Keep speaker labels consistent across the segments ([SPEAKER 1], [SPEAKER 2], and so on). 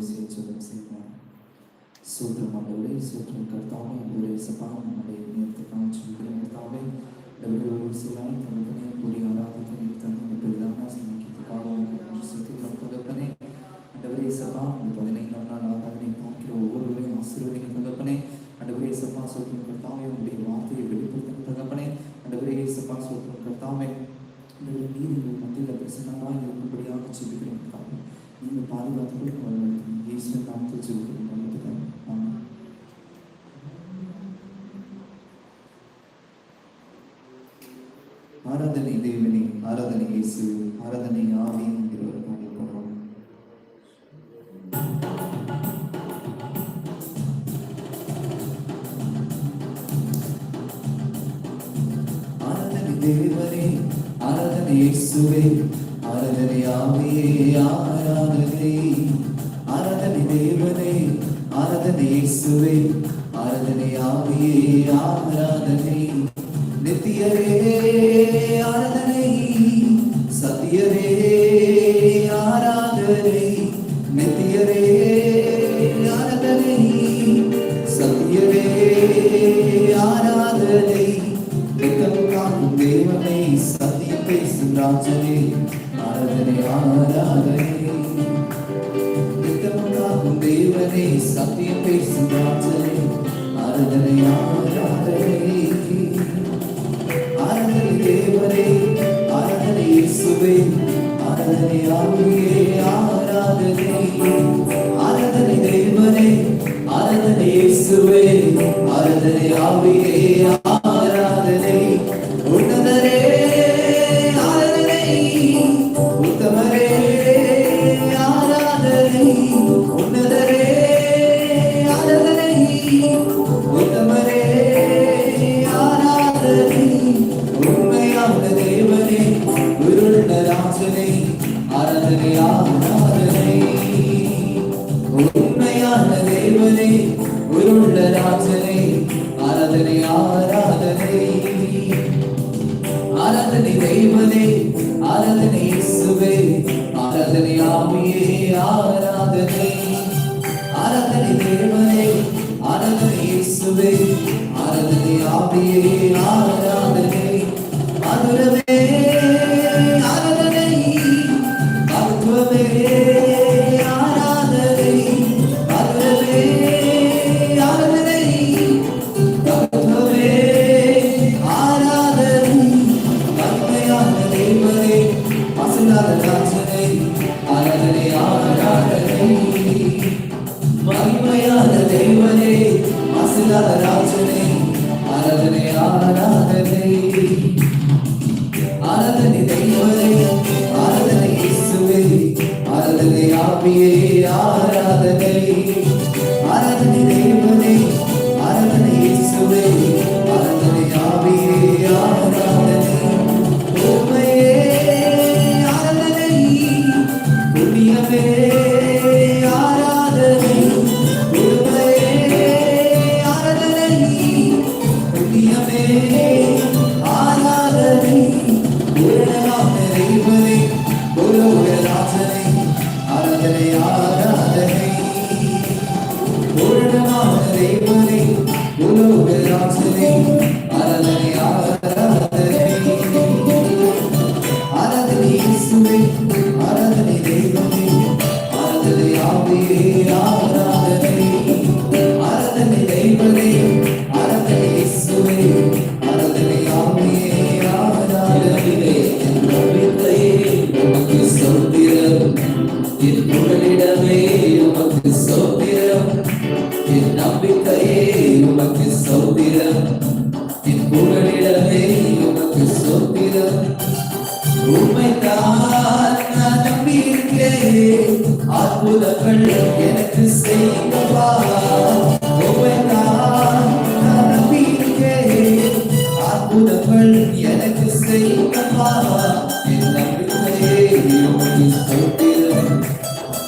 [SPEAKER 1] ஜெபம் செய்வோம். சூத்திரம் ஆண்டவரே, சூத்திரம் கர்த்தாவே, ஆண்டவரே சபா நம்முடைய நேரத்துக்காக சொல்கிறேன். கர்த்தாவே ஆண்டவரே, ஒரு சிலாய் தகப்பனே கூடிய ஆராதிக்க நீர் தந்த பெரிதான சமீபத்துக்காக உங்களுக்கு சுத்திக்கிறோம். தகப்பனே ஆண்டவரே சபா இந்த 15ஆம் நாள் ஆராதனை பார்க்கிற ஒவ்வொருவரையும் ஆசீர்வதிங்க தகப்பனே. ஆண்டவரே சபா சூத்திரம் கர்த்தாவே, உங்களுடைய வார்த்தையை வெளிப்படுத்துங்க தகப்பனே. ஆண்டவரே சபா சூத்திரம் கர்த்தாவே, ஆண்டவரே நீர் எங்கள் மத்தியில் பிரசன்னமாக இருக்கும்படியாக சொல்லிக்கிறோம். நீங்கள் பாதுகாத்துக் கொள்ளுங்கள். இயேசுவின் நாமத்தில் ஜெபிக்கிறோம். ஆமென். ஆராதனை தேவனே, ஆராதனை இயேசு, ஆராதனை ஆவி என்கிற ஒரு பாடல் பாடுறோம். ஆராதனை தேவனே, ஆராதனை இயேசுவே, ஆராதனை ஆவியே, ஆராதனை. ஆராதனை தேவனே, ஆராதனை இயேசுவே, ஆராதனை ஆவியே, ஆராதனை. நித்தியரே ஆராதனை, சத்தியரே ஆராதனை. நித்தியரே ஆராதனை, சத்தியரே ஆராதனை. நித்தமும் தேவனை, சத்தியம் பேசும் ராஜனே, ஆராதனை ஆராதனை. நித்தமும் தேவனை, சத்தியம் பேசும் ராஜனே, ஆராதனை ஆராதனை. ஆராதனை தேவனே, ஆராதனை இயேசுவே, ஆராதனை ஆவியே, ஆராதனை. ஆராதனை தேவனே, ஆராதனை இயேசுவே, ஆராதனை ஆவியே, ஆராதனை. உன்னதரே ஆராதனை, உத்தமரே ஆராதனை. உன்னதரே ஆராதனை, உத்தமரே ஆராதனை. உண்மையான தேவனே, உயிருள்ள ராஜனே, ஆராதனை ஆராதனை. உண்மையான தேவனே, உயிருள்ள ராஜனே, ஆராதனை ஆராதனை. ஆராதனை தேவனே, ஆராதனை இயேசுவே, ஆராதனை ஆவியே, ஆராதனை. ஆராதனை தேவனே, ஆராதனை இயேசுவே, ஆராதனை ஆவியே, ஆராதனை. மதுரமே ஆராதனை, மருத்துவமே ஆராதனை. மதுரமே ஆராதனை, மருத்துவமே ஆராதனை. மகிமையான தேவனே, மசிலாத ராஜனே, ஆராதனை ஆராதனை. மகிமையான தேவனே, மசிலாத ராஜனே, ஆராதனை ஆராதனை. ஆராதனை தேவனே, ஆராதனை இயேசுவே, ஆராதனை ஆவியே, ஆராதனை. ஆராதனை தேவனே, ஆராதனை இயேசுவே, ஆராதனை ஆவியே, ஆராதனை. உம்மையே ஆராதனை, புண்ணியமே ஆராதனை. உம்மையே ஆராதனை, புண்ணியமே ஆராதனை. பூரணமான தேவனே, பூரண ராஜனே, ஆராதனை ஆராதனை. பூரணமான தேவனே, பூரண ராஜனே, ஆராதனை ஆராதனை. ஆராதனை இயேசுவே, ஆராதனை தேவனே, ஆராதனை ஆவியே, ஆராதனை. ஆராதனை தேவனே, ஆராதனை இயேசுவே, ஆராதனை ஆவியே, ஆராதனை. என் நம்பிக்கையே உமக்கு ஸ்தோத்திரம், என் புகலிடமே உமக்கு ஸ்தோத்திரம். என் நம்பிக்கையே உமக்கு ஸ்தோத்திரம், என் புகலிடமே உமக்கு ஸ்தோத்திரம். உம்மைத்தான் நான் நம்பியிருக்கிறேன், அற்புதங்கள் எனக்கு செய்யவா. உம்மைத்தான் நான் நம்பியிருக்கிறேன், அற்புதங்கள் எனக்கு செய்யவா. என் நம்பிக்கையே உமக்கு ஸ்தோத்திரம்,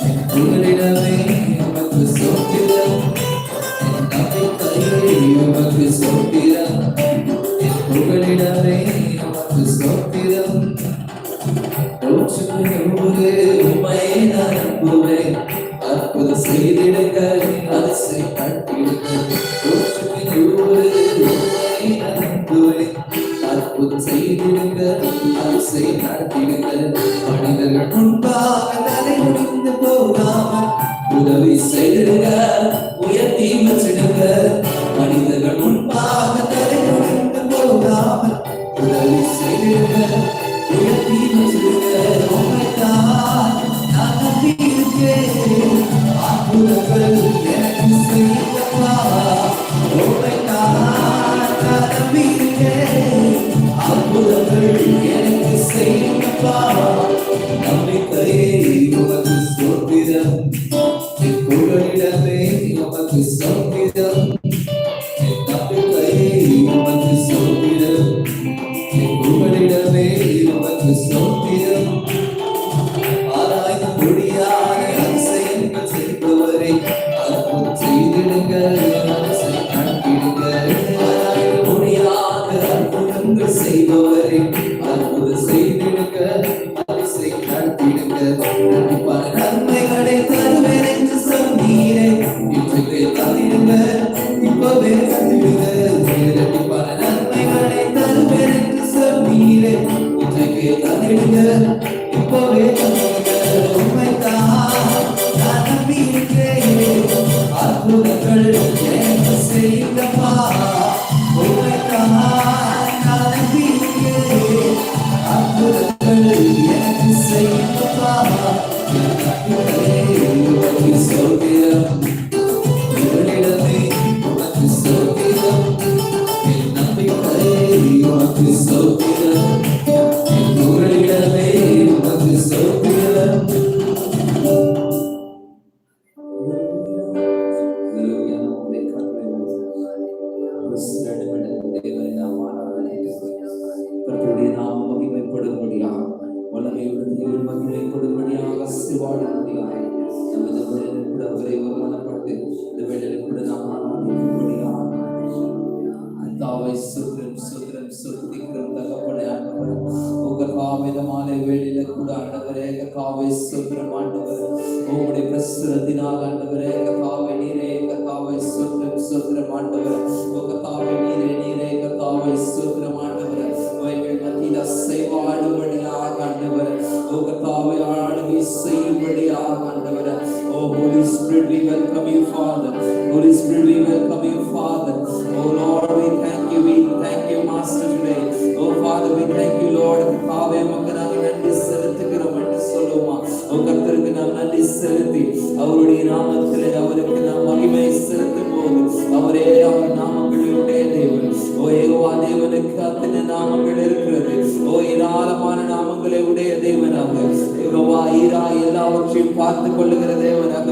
[SPEAKER 1] என் புகலிடமே உமக்கு ஸ்தோத்திரம். என் நம்பிக்கையே உமக்கு ஸ்தோத்திரம், என் புகலிடமே உமக்கு ஸ்தோத்திரம். உம்மை நான் நம்புவேன், அற்புத அற்புதம் செய்திடுங்க, அதிசயம் நடத்திடுங்க. மனிதர்கள் முன்பாக தலை முடிந்து போகாமல் உதவி செய்திடுங்க, உயர்த்தி வச்சிடுங்க. மனிதர்கள் முன்பாக தலை முடிந்து போகாமல் உதவி செய்திடுங்க, உயர்த்தி வச்சிடுங்க. உண்மைதான் நான் நம்பி இருக்கேன், அற்புதங்கள் எனக்கு செய்யப்பா. அற்புதங்கள் எனக்கு செய்யப்பா. நம்பிக்கையே உமக்கு சோத்திரம், புகழிடமே உமக்கு சோத்திரம். நம்பிக்கையே உமக்கு சோத்திரம், புகழிடமே உமக்கு சோத்திரம். ஆராய்ந்து முடியாத அதிசயங்கள் செய்பவரை அற்புதம் செய்திடுங்க, அதிசயம் நடத்திடுங்க. ஆராய்ந்து முடியாத அற்புதங்கள் செய்பவரை அற்புதம் செய்திடுங்க, அதிசயம் நடத்திடுங்க. பல நன்மைகளை தருவேன் என்று சொன்னீரே, இன்றைக்கு தந்திடுங்க, இப்பவே தந்திடுங்க. பல நன்மைகளை தருவேன் என்று சொன்னீரே, இன்றைக்கு தந்திடுங்க, இப்பவே தந்திடுங்க. உண்மைதான் நான் நம்பி இருக்கிறேன், அற்புதங்கள் எனக்கு செய்யுங்கப்பா. உண்மைதான் நான் நம்பி இருக்கிறேன், அற்புதங்கள் எனக்கு செய்யுங்கப்பா. உமக்கு சோத்திரம், இவரிடமே உமக்கு சோத்திரம். என் நம்பிக்கை உமக்கு சோத்திரம், என் உங்களிடமே உமக்கு சோத்திரம். Holy Spirit, we welcome you, Father. Holy Spirit, we welcome you, Father. Oh Lord, we thank you, Master, today. Oh Father, we thank you, Lord. Kave makanaga nandi செலுத்துகிறோம் என்று சொல்லுமா. ஓ கர்த்தருக்கு நாம் நன்றி செலுத்தி அவருடைய நாமத்திலே அவருக்கு நாம் மகிமை செலுத்தும் போது அவரே அவர் நாமங்களுடைய தேவன். ஓ யெகோவா தேவனுக்கு அத்தனை நாமங்கள் இருக்கிறது. ஓ ஏராளமான நாமங்களை உடைய தேவனாக யெகோவா ஈரா எல்லாவற்றையும் பார்த்து கொள்ளுகிற தேவனாக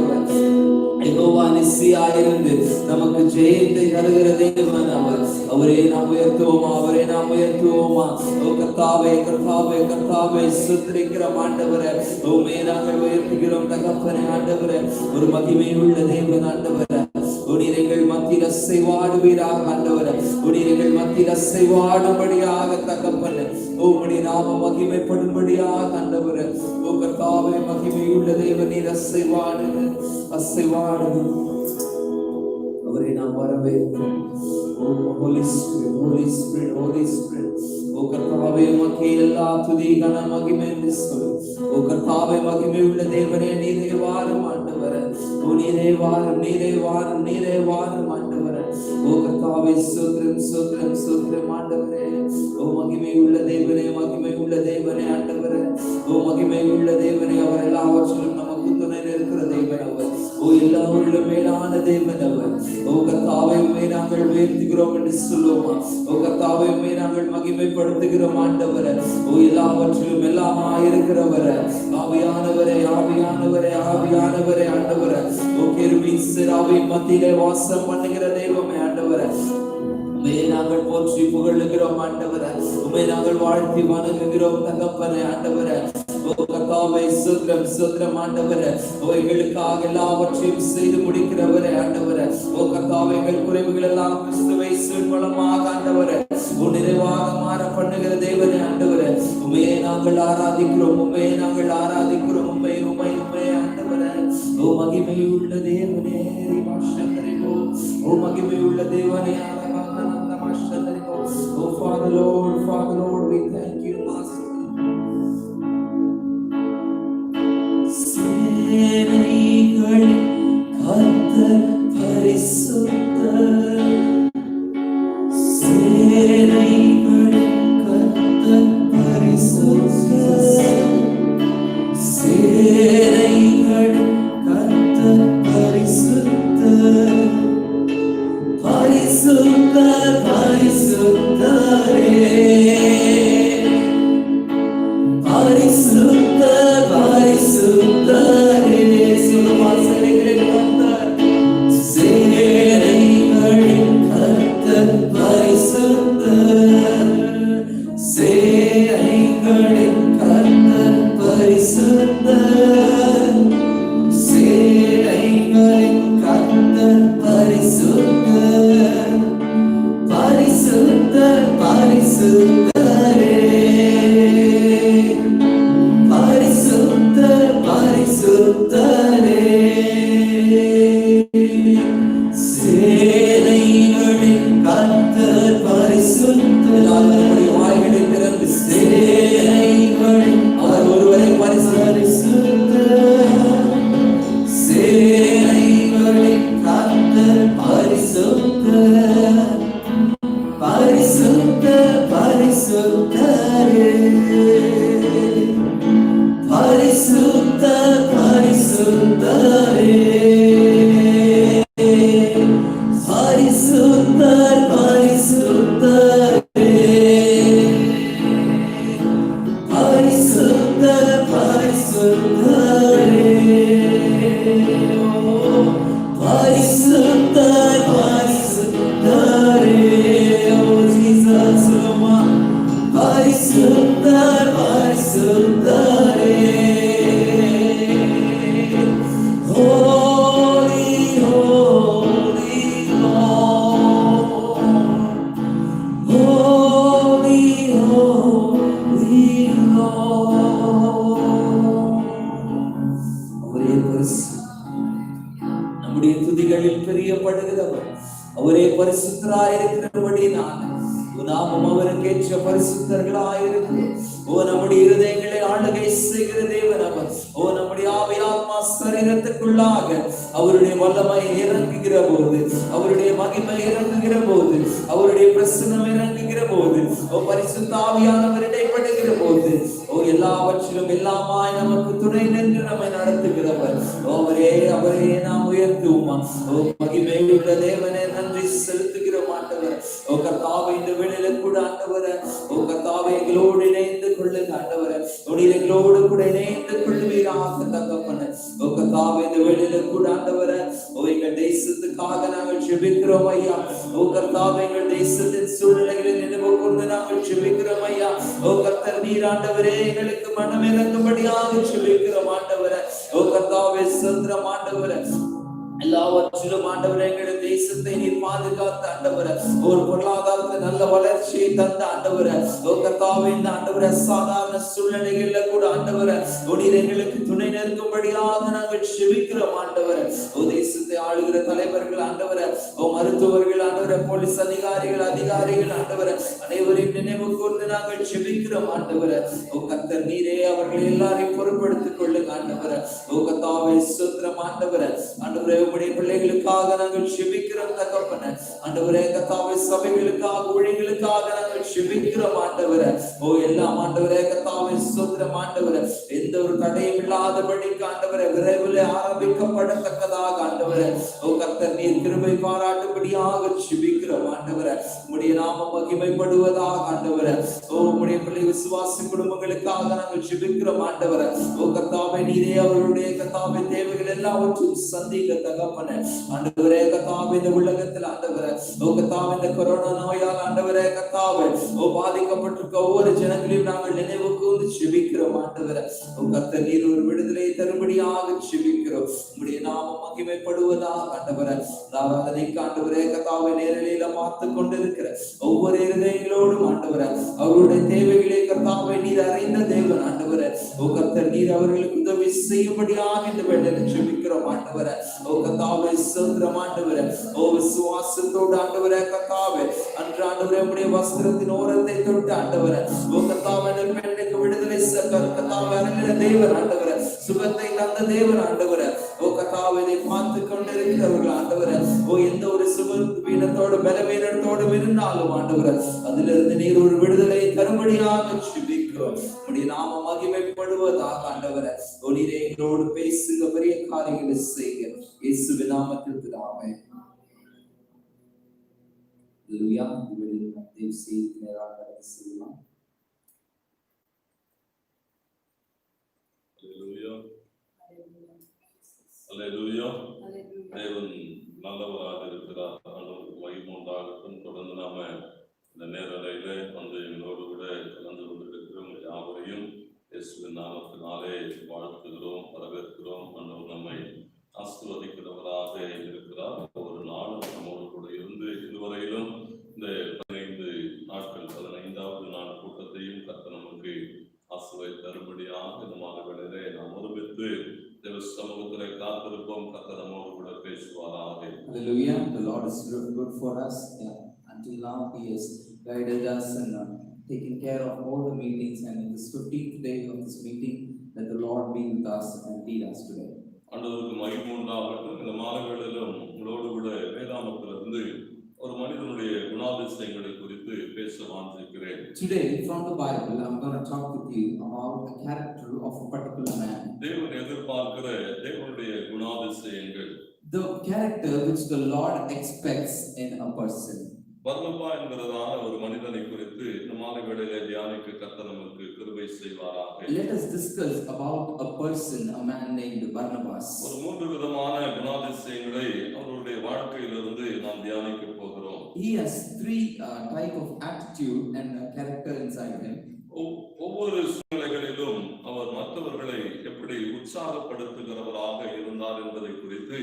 [SPEAKER 1] யெகோவா நிசியாயிருந்து நமக்கு ஜெயத்தை தருகிற தேவன் அவர். அவரே நாம் உயர்த்துவோமா, அவரே நாம் உயர்த்துவோமா. ஓ கர்த்தாவே கர்த்தாவே கர்த்தாவே சுத்திரிக்கிற ஆண்டவரே, உம்மை நாங்கள் உயர்த்துகிறோம் தகப்பனே. ஆண்டவரே ஒரு மகிமையுள்ள தேவன் ஆண்டவரே, உன்னிரங்கள் மத்தியில் அசைவாடுவீராக ஆண்டவரே, உன்னிரங்கள் மத்தியில் அசைவாடும்படியாக தகப்பனே. உம்முடைய நாம மகிமைப்படும்படியாக ஆண்டவரே. ஓ கர்த்தாவே மகிமையுள்ள தேவன் நீர் அசைவாடுங்க அசைவாடுங்க. அவரை நாம் வரவேற்கிறோம். O holy spirit, holy spirit, holy spirit. O கர்த்தாவே உமக்கு எல்லா துதி கன மகிமை என்று சொல்லு. ஓ கர்த்தாவே மகிமை உள்ள தேவனே நீரே வாரும் ஆண்டவரே. ஓ நீரே வாரும், நீரே வாரும், நீரே வாரும் ஆண்டவரே. ஓ கர்த்தாவே ஸ்தோத்திரம் ஸ்தோத்திரம் ஸ்தோத்திரம் ஆண்டவரே. ஓ மகிமை உள்ள தேவனே, மகிமை உள்ள தேவனே ஆண்டவரே. ஓ மகிமை உள்ள தேவனே, அவர் எல்லாவற்றிலும் நமக்கு துணை இருக்கிற தேவன் அவர். ஓ எல்லாவற்றிலும் மேலான தேவன் அவர். ஓ கர்த்தாவே உம்மை நாங்கள் உயர்த்துகிறோம் என்று சொல்லுவோமா. ஓ கர்த்தாவே உம்மை நாங்கள் மகிமைப்படுத்துகிறோம் ஆண்டவரே. ஓ எல்லாவற்றிலும் எல்லாமாய் இருக்கிறவரே, ஆவியானவரே ஆவியானவரே ஆவியானவரே ஆண்டவரே. ஓ கேருபீன் செராபீன் மத்தியிலே வாசம் பண்ணுகிற தெய்வமே ஆண்டவரே, உம்மை நாங்கள் போற்றி புகழுகிறோம் ஆண்டவரே. உம்மை நாங்கள் வாழ்த்தி வணங்குகிறோம் தகப்பனே ஆண்டவரே. ஓ கர்த்தாவே ஸ்தோத்திரம் ஸ்தோத்திரம் ஆண்டவரே. ஓ எங்களுக்காக எல்லாவற்றையும் செய்து முடிக்கிறவரே ஆண்டவரே. ஓ கர்த்தாவே எங்கள் குறைவுகள் எல்லாம் கிறிஸ்துவை மூலமாக ஆண்டவரே ஓ நிறைவாக மாற பண்ணுகிற தேவனே ஆண்டவரே. உம்மையே நாங்கள் ஆராதிக்கிறோம், உம்மையே நாங்கள் ஆராதிக்கிறோம், உம்மை உம்மை உம்மை ஆண்டவரே. ஓ மகிமையுள்ள தேவனே ஓ மகிமையுள்ள தேவனே. Oh Father Lord, Father சேனைகளின் கர்த்தர் பரிசுத்தர், சேனைகளின் கர்த்தர் பரிசுத்தர், பரிசுத்தர் பரிசுத்தரே, பரிசுத்தர் பரிசுத்தரே. சேனைகளின் கர்த்தர் பரிசுத்தர். நம்முடைய வாய்களை திறந்து சேனைகளின் அவர் ஒருவரை பரிசுத்தர், சேனைகளின் கர்த்தர் பரிசுத்தர், பரிசுத்தர் பரிசுத்தரே, பரிசுத்தர் பரிசுத்தரே, பரிசுத்தர் பரிசுத்தரே, பரிசுத்தர் பரிசுத்தரே, பரிசுத்தர் பரிசுத்தரே. ஓ ஜீசஸ், பரிசுத்தர் பரிசுத்தரே. Holy, holy Lord, holy, holy Lord. அவரே நம்முடைய துதிகளில் பிரியப்படுகிறவர், அவரே பரிசுத்தராயிருக்கிறபடினால நாமும் அவருக்கு ஏற்ற பரிசுத்தர்களாயிருக்கிறோம். ஓ நம்முடைய இருதயங்களை ஆளுகை செய்கிற தேவன் அவர். ஓ நம்முடைய ஆவி ஆத்மா சரீரத்துக்குள்ளாக அவருடைய வல்லமை இறங்குகிற போது, அவருடைய மகிமை இறங்குகிற போது, அவருடைய பிரசன்னம் இறங்குகிற போது, ஓ பரிசுத்த ஆவியானவர் இடைப்படுகிற போது, ஓ எல்லாவற்றிலும் எல்லாமாய் நமக்கு துணை நின்று நம்மை நடத்துகிறவர். அவரே அவரே நாம் உயர்த்துவோமா. ஓ மகிமையுள்ள தேவனே, நன்றி செலுத்துகிற மாட்டவர். ஓ கர்த்தாவே, இந்த வேளையில கூட ஆண்டவரே, ஓ கர்த்தாவே எங்களோடு இணைந்து கொள்ளுங்க ஆண்டவரே, எங்களோடு கூட இணைந்து கொள்ளுவீராக தகப்பனே. ஓ கர்த்தாவே, இந்த வேளையில கூட ஆண்டவரே, ஓ எங்கள் தேசத்துக்காக நாங்கள் ஜெபிக்கிறோம் ஐயா. ஓ கர்த்தாவே, எங்கள் தேசத்தின் சூழ்நிலைகளை நினைவு கூர்ந்து நாங்கள் ஜெபிக்கிறோம் ஐயா. ஓ கர்த்தர் நீர் ஆண்டவரே எங்களுக்கு மனம் இறங்கும்படியாக ஜெபிக்கிறோம் ஆண்டவரே. ஓ கர்த்தாவே, சுதந்திரம் ஆண்டவரே, எல்லாவற்றிலும் ஆண்டவரே எங்களுடைய தேசத்தை நீர் பாதுகாத்த ஆண்டவரே, ஒரு பொருளாதாரத்தை நல்ல வளர்ச்சியை தந்த ஆண்டவரே. ஓ கர்த்தாவே, இந்த ஆண்டவரே சாதாரண சூழ்நிலைகள்ல கூட ஆண்டவரே நீர் எங்களுக்கு துணை நிற்கும்படியாக நாங்கள் ஜெபிக்கிறோம் ஆண்டவரே. ஓ தேசத்தை ஆளுகிற தலைவர்கள் ஆண்டவரே, ஓ மருத்துவர்கள் ஆண்டவரே, போலீஸ் அதிகாரிகள் ஆண்டவரே, அனைவரையும் நினைவு கூர்ந்து நாங்கள் ஜெபிக்கிறோம் ஆண்டவரே. ஓ கர்த்தர் நீரே அவர்களை எல்லாரையும் பொறுப்படுத்திக் கொள்ளுங்க ஆண்டவரே. ஓ கர்த்தாவே, ஸ்தோத்திரம் ஆண்டவரே. ஆண்டவரே, உம்முடைய பிள்ளைகளுக்காக நாங்கள் ஜெபிக்கிறோம் தகப்பனே. ஆண்டவரே கர்த்தாவே, சபைகளுக்காக ஊழியர்களுக்காக நாங்கள் ஜெபிக்கிறோம் ஆண்டவரே. ஓ எல்லாம் ஆண்டவரே கர்த்தாவே, ஸ்தோத்திரம் ஆண்டவரே, எந்த ஒரு தடையும் இல்லாதபடிக்கு ஆண்டவரே விரைவில் ஆரம்பிக்கப்படத்தக்கதாக ஆண்டவரே, ஓ கர்த்தர் நீர் கிருபை பாராட்டும்படியாக ஜெபிக்கிறோம் ஆண்டவரே. உம்முடைய நாமம் மகிமைப்படுவதாக ஆண்டவரே. ஓ உம்முடைய பிள்ளை விசுவாச குடும்பங்களுக்காக நாங்கள் ஜெபிக்கிறோம் ஆண்டவரே. ஓ கர்த்தாவே, நீரே அவர்களுடைய கர்த்தாவே தேவைகள் எல்லாவற்றையும் சந்திக்க தகப்பனே. ஆண்டவரே கர்த்தாவே, இந்த உலகத்தில் ஆண்டவரே, ஓ கர்த்தாவே, இந்த கொரோனா நோயால் ஆண்டவரே கர்த்தாவே, ஓ பாதிக்கப்பட்டிருக்க ஒவ்வொரு ஜனங்களையும் நாங்கள் நினைவு கூர்ந்து ஜெபிக்கிறோம் ஆண்டவரே. ஓ கர்த்தர் நீர் ஒரு விடுதலை தரும்படியாக ஜெபிக்கிறோம். உம்முடைய நாமம் மகிமைப்படுவதாக ஆண்டவரே. ஆராதனைக்கு ஆண்டவரே கர்த்தாவே நேரலையில பார்த்து கொண்டிருக்கிற ஒவ்வொரு இருதயங்களோடும் ஆண்டவரே, அவருடைய தேவைகளை கர்த்தாவே நீர் அறிந்த தேவன் ஆண்டவரே. ஓ கர்த்தர் நீர் அவர்களுக்கு உதவி செய்யும்படியாக இந்த வேளையில ஜெபிக்கிறோம் ஆண்டவரே. ஓ கர்த்தாவே, ஸ்தோத்திரம் ஆண்டவரே. ஓ விசுவாசத்தோடு ஆண்டவரே கர்த்தாவே, அன்று ஆண்டவரே உம்முடைய வஸ்திரத்தின் ஓரத்தை தொட்டு ஆண்டவரே, ஓ கர்த்தாவே, பெண்ணுக்கு விடுதலை கர்த்தாவே அருளின தேவன் ஆண்டவரே, சுகத்தை தந்த தேவன் ஆண்டவரே. ஓ கர்த்தாவே, இதை பார்த்து கொண்டிருக்கிறவர்கள் ஆண்டவரே, ஓ எந்த ஒரு சுகவீனத்தோடு பலவீனத்தோடு இருந்தாலும் ஆண்டவரே, அதிலிருந்து நீர் ஒரு விடுதலை தரும்படியாக ஜெபிக்கிறோம். உம்முடைய நாமம் மகிமைப்படுவதாக ஆண்டவரே. ஓ நீரே எங்களோடு பேசுக, பெரிய காரியங்களை செய்க. இயேசுவின் நாமத்தில் பிதாவே. ஹல்லேலூயா. இவரில் தேவ செய்தி நேராக செய்யலாம்.
[SPEAKER 2] ஹல்லேலூயா. ஹல்லேலூயா. தேவன் நல்லவராக இருக்கிறார். மகிமை உண்டாகட்டும். தொடர்ந்து நாம இந்த நேரலையிலே வந்து எங்களோடு கூட கலந்து கொண்டிருக்கிறோம் யாவரையும் இயேசுவின் நாமத்தினாலே வாழ்த்துகிறோம், வரவேற்கிறோம். ஆண்டவர் நம்மை ஆசீர்வதிக்கிறவராக இருக்கிறார். ஒரு நாள் நம்மோடு கூட இருந்து இதுவரையிலும் இந்த 15 நாட்கள் 15வது நாள் கூட்டத்தையும் கர்த்தர் நமக்கு ஆசீர்வாதம் தரும்படியாக இந்த மாதங்களிலே நாம் ஒருமித்து தேவ சமூகத்திலே காத்திருப்போம். கர்த்தர் நம்மோடு கூட பேசுவாராக.
[SPEAKER 1] Hallelujah. The Lord is good for us. Until now, He has guided us and taken care of all the meetings. And in this 15th day of this meeting, let the Lord be with us and lead us today.
[SPEAKER 2] ஆண்டவருக்கு மகிமை உண்டாகட்டும். இந்த மாதங்களிலும் உங்களோடு கூட வேதாகமத்திலிருந்து ஒரு மனிதனுடைய குணாதிசயங்களை குறித்து பேச வாஞ்சிக்கிறேன்.
[SPEAKER 1] Today, from the Bible, I'm going to talk with you about the character of a particular man.
[SPEAKER 2] தேவன் எதிர்பார்க்கிற தேவனுடைய குணாதிசயங்கள்.
[SPEAKER 1] The character which the Lord expects in a person.
[SPEAKER 2] பர்னபா என்கிறதான ஒரு மனிதனை குறித்து இந்த மாதங்களிலே தியானிக்க கர்த்தர் நமக்கு கிருபை செய்வாராக.
[SPEAKER 1] Let us discuss about a person, a man named Barnabas.
[SPEAKER 2] ஒரு 3 விதமான குணாதிசயங்களை அவருடைய வாழ்க்கையிலிருந்து நாம் தியானிக்க போகிறோம்.
[SPEAKER 1] He has 3 type of attitude and character inside him.
[SPEAKER 2] ஒவ்வொரு சூழ்நிலைகளிலும் அவர் மற்றவர்களை எப்படி உற்சாகப்படுத்துகிறவராக இருந்தார் என்பதை குறித்து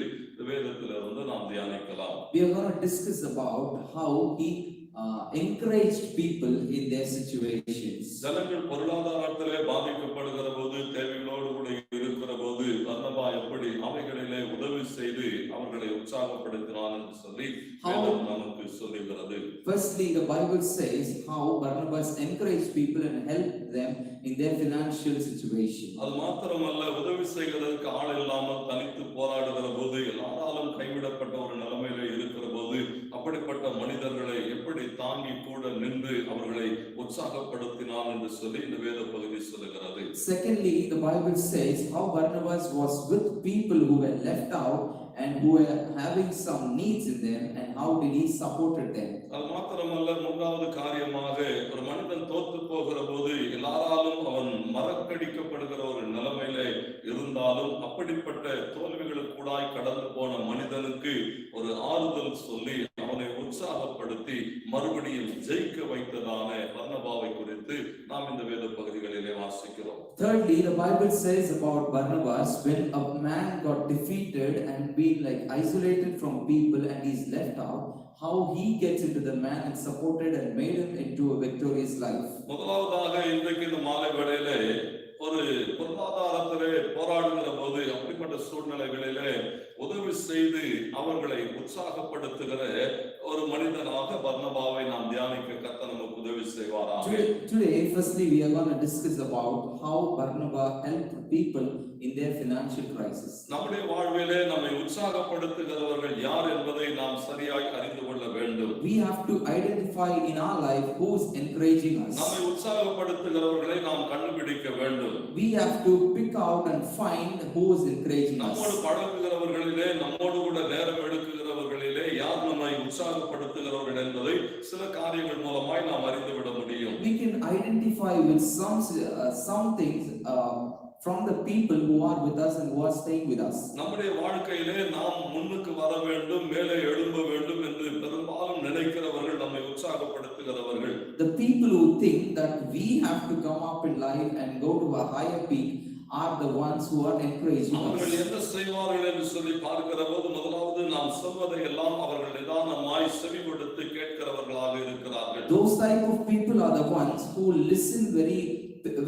[SPEAKER 2] வேதத்திலிருந்து நாம் தியானிக்கலாம்.
[SPEAKER 1] We are going to discuss about how he encouraged people in their situations.
[SPEAKER 2] ஜனங்கள் பொருளாதாரத்திலே பாதிக்கப்படுகிற போது, தேவைகளோடு கூட இருக்கிற போது பர்னபா எப்படி அவைகளிலே உதவி செய்து அவர்களை உற்சாகப்படுத்தினார் என்று சொல்லி வேதம் நமக்கு சொல்லுகிறது.
[SPEAKER 1] Firstly, the Bible says how Barnabas encouraged people and helped them in their financial situation.
[SPEAKER 2] அது மாத்திரமல்ல, உதவி செய்வதற்கு ஆள் இல்லாமல் தனித்து போராடுகிற போது, எல்லாராலும் கைவிடப்பட்ட ஒரு நிலைமையில இருக்கிற போது, அப்படிப்பட்ட மனிதர்களை எப்படி தாங்கி கூட நின்று அவர்களை உற்சாகப்படுத்தினார் என்று சொல்லி இந்த வேத பகுதி சொல்லுகிறது.
[SPEAKER 1] Secondly, the Bible says how Barnabas was with people who were left out and who were having some needs in them, and how did he supported them.
[SPEAKER 2] அது மாத்திரமல்ல, மூன்றாவது காரியமாக ஒரு மனிதன் தோற்று போகிற போது எல்லாராலும் அவன் மறக்கடிக்கப்படுகிற ஒரு நிலைமையில இருந்தாலும், அப்படிப்பட்ட தோல்விகளுக்கூடாய் கடந்து போன மனிதனுக்கு ஒரு ஆறுதல் சொல்லி அவனை உற்சாகப்படுத்தி மறுபடியும் ஜெயிக்க வைத்ததான பர்னபாவை குறித்து நாம் இந்த வேத பகுதிகளிலே வாசிக்கிறோம்.
[SPEAKER 1] Thirdly, the Bible says about Barnabas, when a man got defeated and been like isolated from people and he's left out, how he gets into the man and supported and made him into a victorious life.
[SPEAKER 2] முதலாவதாக இன்றைக்கு இந்த மாலை வேளையிலே ஒரு பொருளாதாரத்திலே போராடுகிற போது, அப்படிப்பட்ட சூழ்நிலைகளிலே உதவி செய்து அவர்களை உற்சாகப்படுத்துகிற ஒரு மனிதனாக பர்னபாவை நாம் தியானிக்க கர்த்தர் நமக்கு உதவி செய்வாராக.
[SPEAKER 1] Today, firstly, we are going to discuss about how Barnabas helped people in their financial crisis.
[SPEAKER 2] நம்முடைய வாழ்விலே நம்மை உற்சாகப்படுத்துகிறவர்கள் யார் என்பதை நாம் சரியாய் அறிந்து கொள்ள வேண்டும்.
[SPEAKER 1] We have to identify in our life who is encouraging us.
[SPEAKER 2] நம்மை உற்சாகப்படுத்துகிறவர்களை நாம் கண்டுபிடிக்க வேண்டும்.
[SPEAKER 1] We have to pick out and find who is encouraging us.
[SPEAKER 2] நம்மோடு பழகுகிறவர்களிலே, நம்மோடு கூட நேரம் எடுக்குகிறவர்களிலே யார் நம்மை உற்சாகப்படுத்துகிறவர்கள் என்பதை சில காரியங்கள் மூலமாய் நாம் அறிந்து விட முடியும்.
[SPEAKER 1] We can identify with some things from the people who are with us and who are staying with us.
[SPEAKER 2] நம்முடைய வாழ்க்கையிலே நாம் முன்னுக்கு வர வேண்டும், மேலே எழும்ப வேண்டும் என்று பெரும்பாலும் நினைக்கிறவர்கள் நம்மை உற்சாகப்படுத்துகிறவர்கள்.
[SPEAKER 1] The people who think that we have to come up in life and go to a higher peak are the ones who are encouraging us.
[SPEAKER 2] அவர்கள் என்ன செய்வார்கள் என்று சொல்லி பார்க்கிற போது, முதலாவது நாம் சொல்வதை எல்லாம் அவர்கள் நிதானமாய் செவி கொடுத்து கேட்கிறவர்களாக இருக்கிறார்கள்.
[SPEAKER 1] Those type of people are the ones who listen very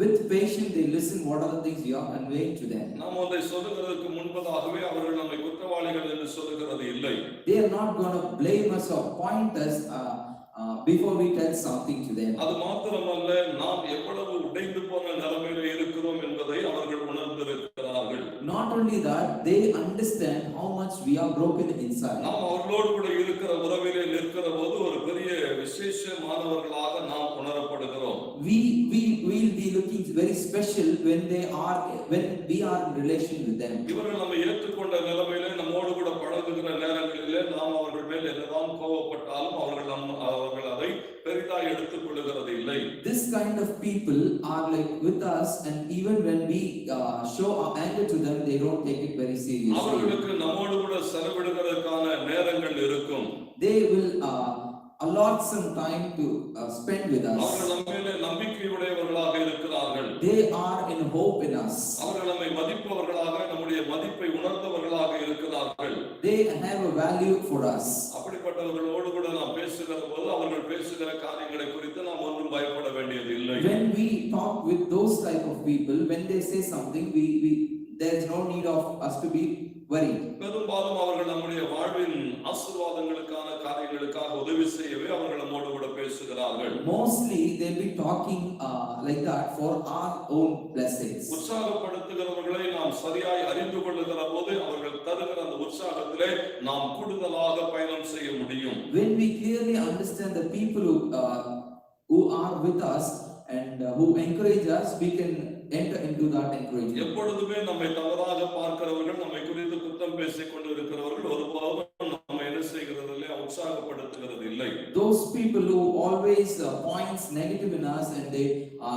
[SPEAKER 1] with patience. They listen what are the things we are conveying to them.
[SPEAKER 2] நாம் அதை சொல்லுகிறதுக்கு முன்பதாகவே அவர்கள் நம்மை குற்றவாளிகள் என்று சொல்லுகிறது இல்லை.
[SPEAKER 1] They are not going to blame us or point us before we tell something to them.
[SPEAKER 2] அது மாத்திரமல்ல, நாம் எவ்வளவு உடைந்து போன நிலைமையில இருக்கிறோம் என்பதை அவர்கள் உணர்ந்திருக்கிறார்கள்.
[SPEAKER 1] Not only that, they understand how much we are broken inside.
[SPEAKER 2] நாம் அவர்களோடு கூட இருக்கிற உறவிலே நிற்கிற போது ஒரு பெரிய விசேஷமானவர்களாக நாம் உணரப்படுகிறோம்.
[SPEAKER 1] We will be looking very special when we are in relation with them.
[SPEAKER 2] இவர்கள் நம்மை ஏற்றுக்கொண்ட நிலைமையிலே நம்மோடு கூட பழகுகிற நேரங்களிலே நாம் அவர்கள் மேல் என்னதான் கோபப்பட்டாலும் அவர்கள் அதை பெரிதாய் எடுத்துக் கொள்ளுகிறது இல்லை.
[SPEAKER 1] This kind of people are like with us, and even when we show our anger to them, they don't take it very seriously.
[SPEAKER 2] அவர்களுக்கு நம்மோடு கூட செலவிடுவதற்கான நேரங்கள் இருக்கும்.
[SPEAKER 1] They will allot some time to spend with us.
[SPEAKER 2] அவர்கள் நம்மேலே நம்பிக்கையுடையவர்களாக இருக்கிறார்கள்.
[SPEAKER 1] They are in hope in us.
[SPEAKER 2] அவர்கள் நம்மை மதிப்பவர்களாக, நம்முடைய மதிப்பை உணர்ந்தவர்களாக இருக்கிறார்கள்.
[SPEAKER 1] They have a value for us.
[SPEAKER 2] அப்படிப்பட்டவர்களோடு கூட நாம் பேசுகிற போது அவர்கள் பேசுகிற காரியங்களை குறித்து நாம் ஒன்றும் பயப்பட வேண்டியது இல்லை.
[SPEAKER 1] When we talk with those type of people, when they say something, there is no need of us to be worried.
[SPEAKER 2] பெரும்பாலும் அவர்கள் நம்முடைய வாழ்வின் ஆசீர்வாதங்களுக்கான காரியங்களுக்காக உதவி செய்யவே அவர்கள் நம்மோடு கூட பேசுகிறார்கள்.
[SPEAKER 1] Mostly they'll be talking like that for our own blessings.
[SPEAKER 2] உற்சாகப்படுத்துகிறவர்களை நாம் சரியாய் அறிந்து கொள்ளுகிற போது அவர்கள் தருகிற அந்த உற்சாகத்திலே நாம் கூடுதலாக பயணம் செய்ய முடியும்.
[SPEAKER 1] When we clearly understand the people who are with us and who encourage us, we can enter into that encouragement.
[SPEAKER 2] எப்பொழுதுமே நம்மை தவறாக பார்க்கிறவர்கள், நம்மை குறித்து குற்றம் பேசிக் கொண்டிருக்கிறவர்கள் ஒருபோதும் நம்மை என்ன செய்கிறதில்லை, உற்சாகப்படுத்துகிறது இல்லை.
[SPEAKER 1] Those people who always points negative in us and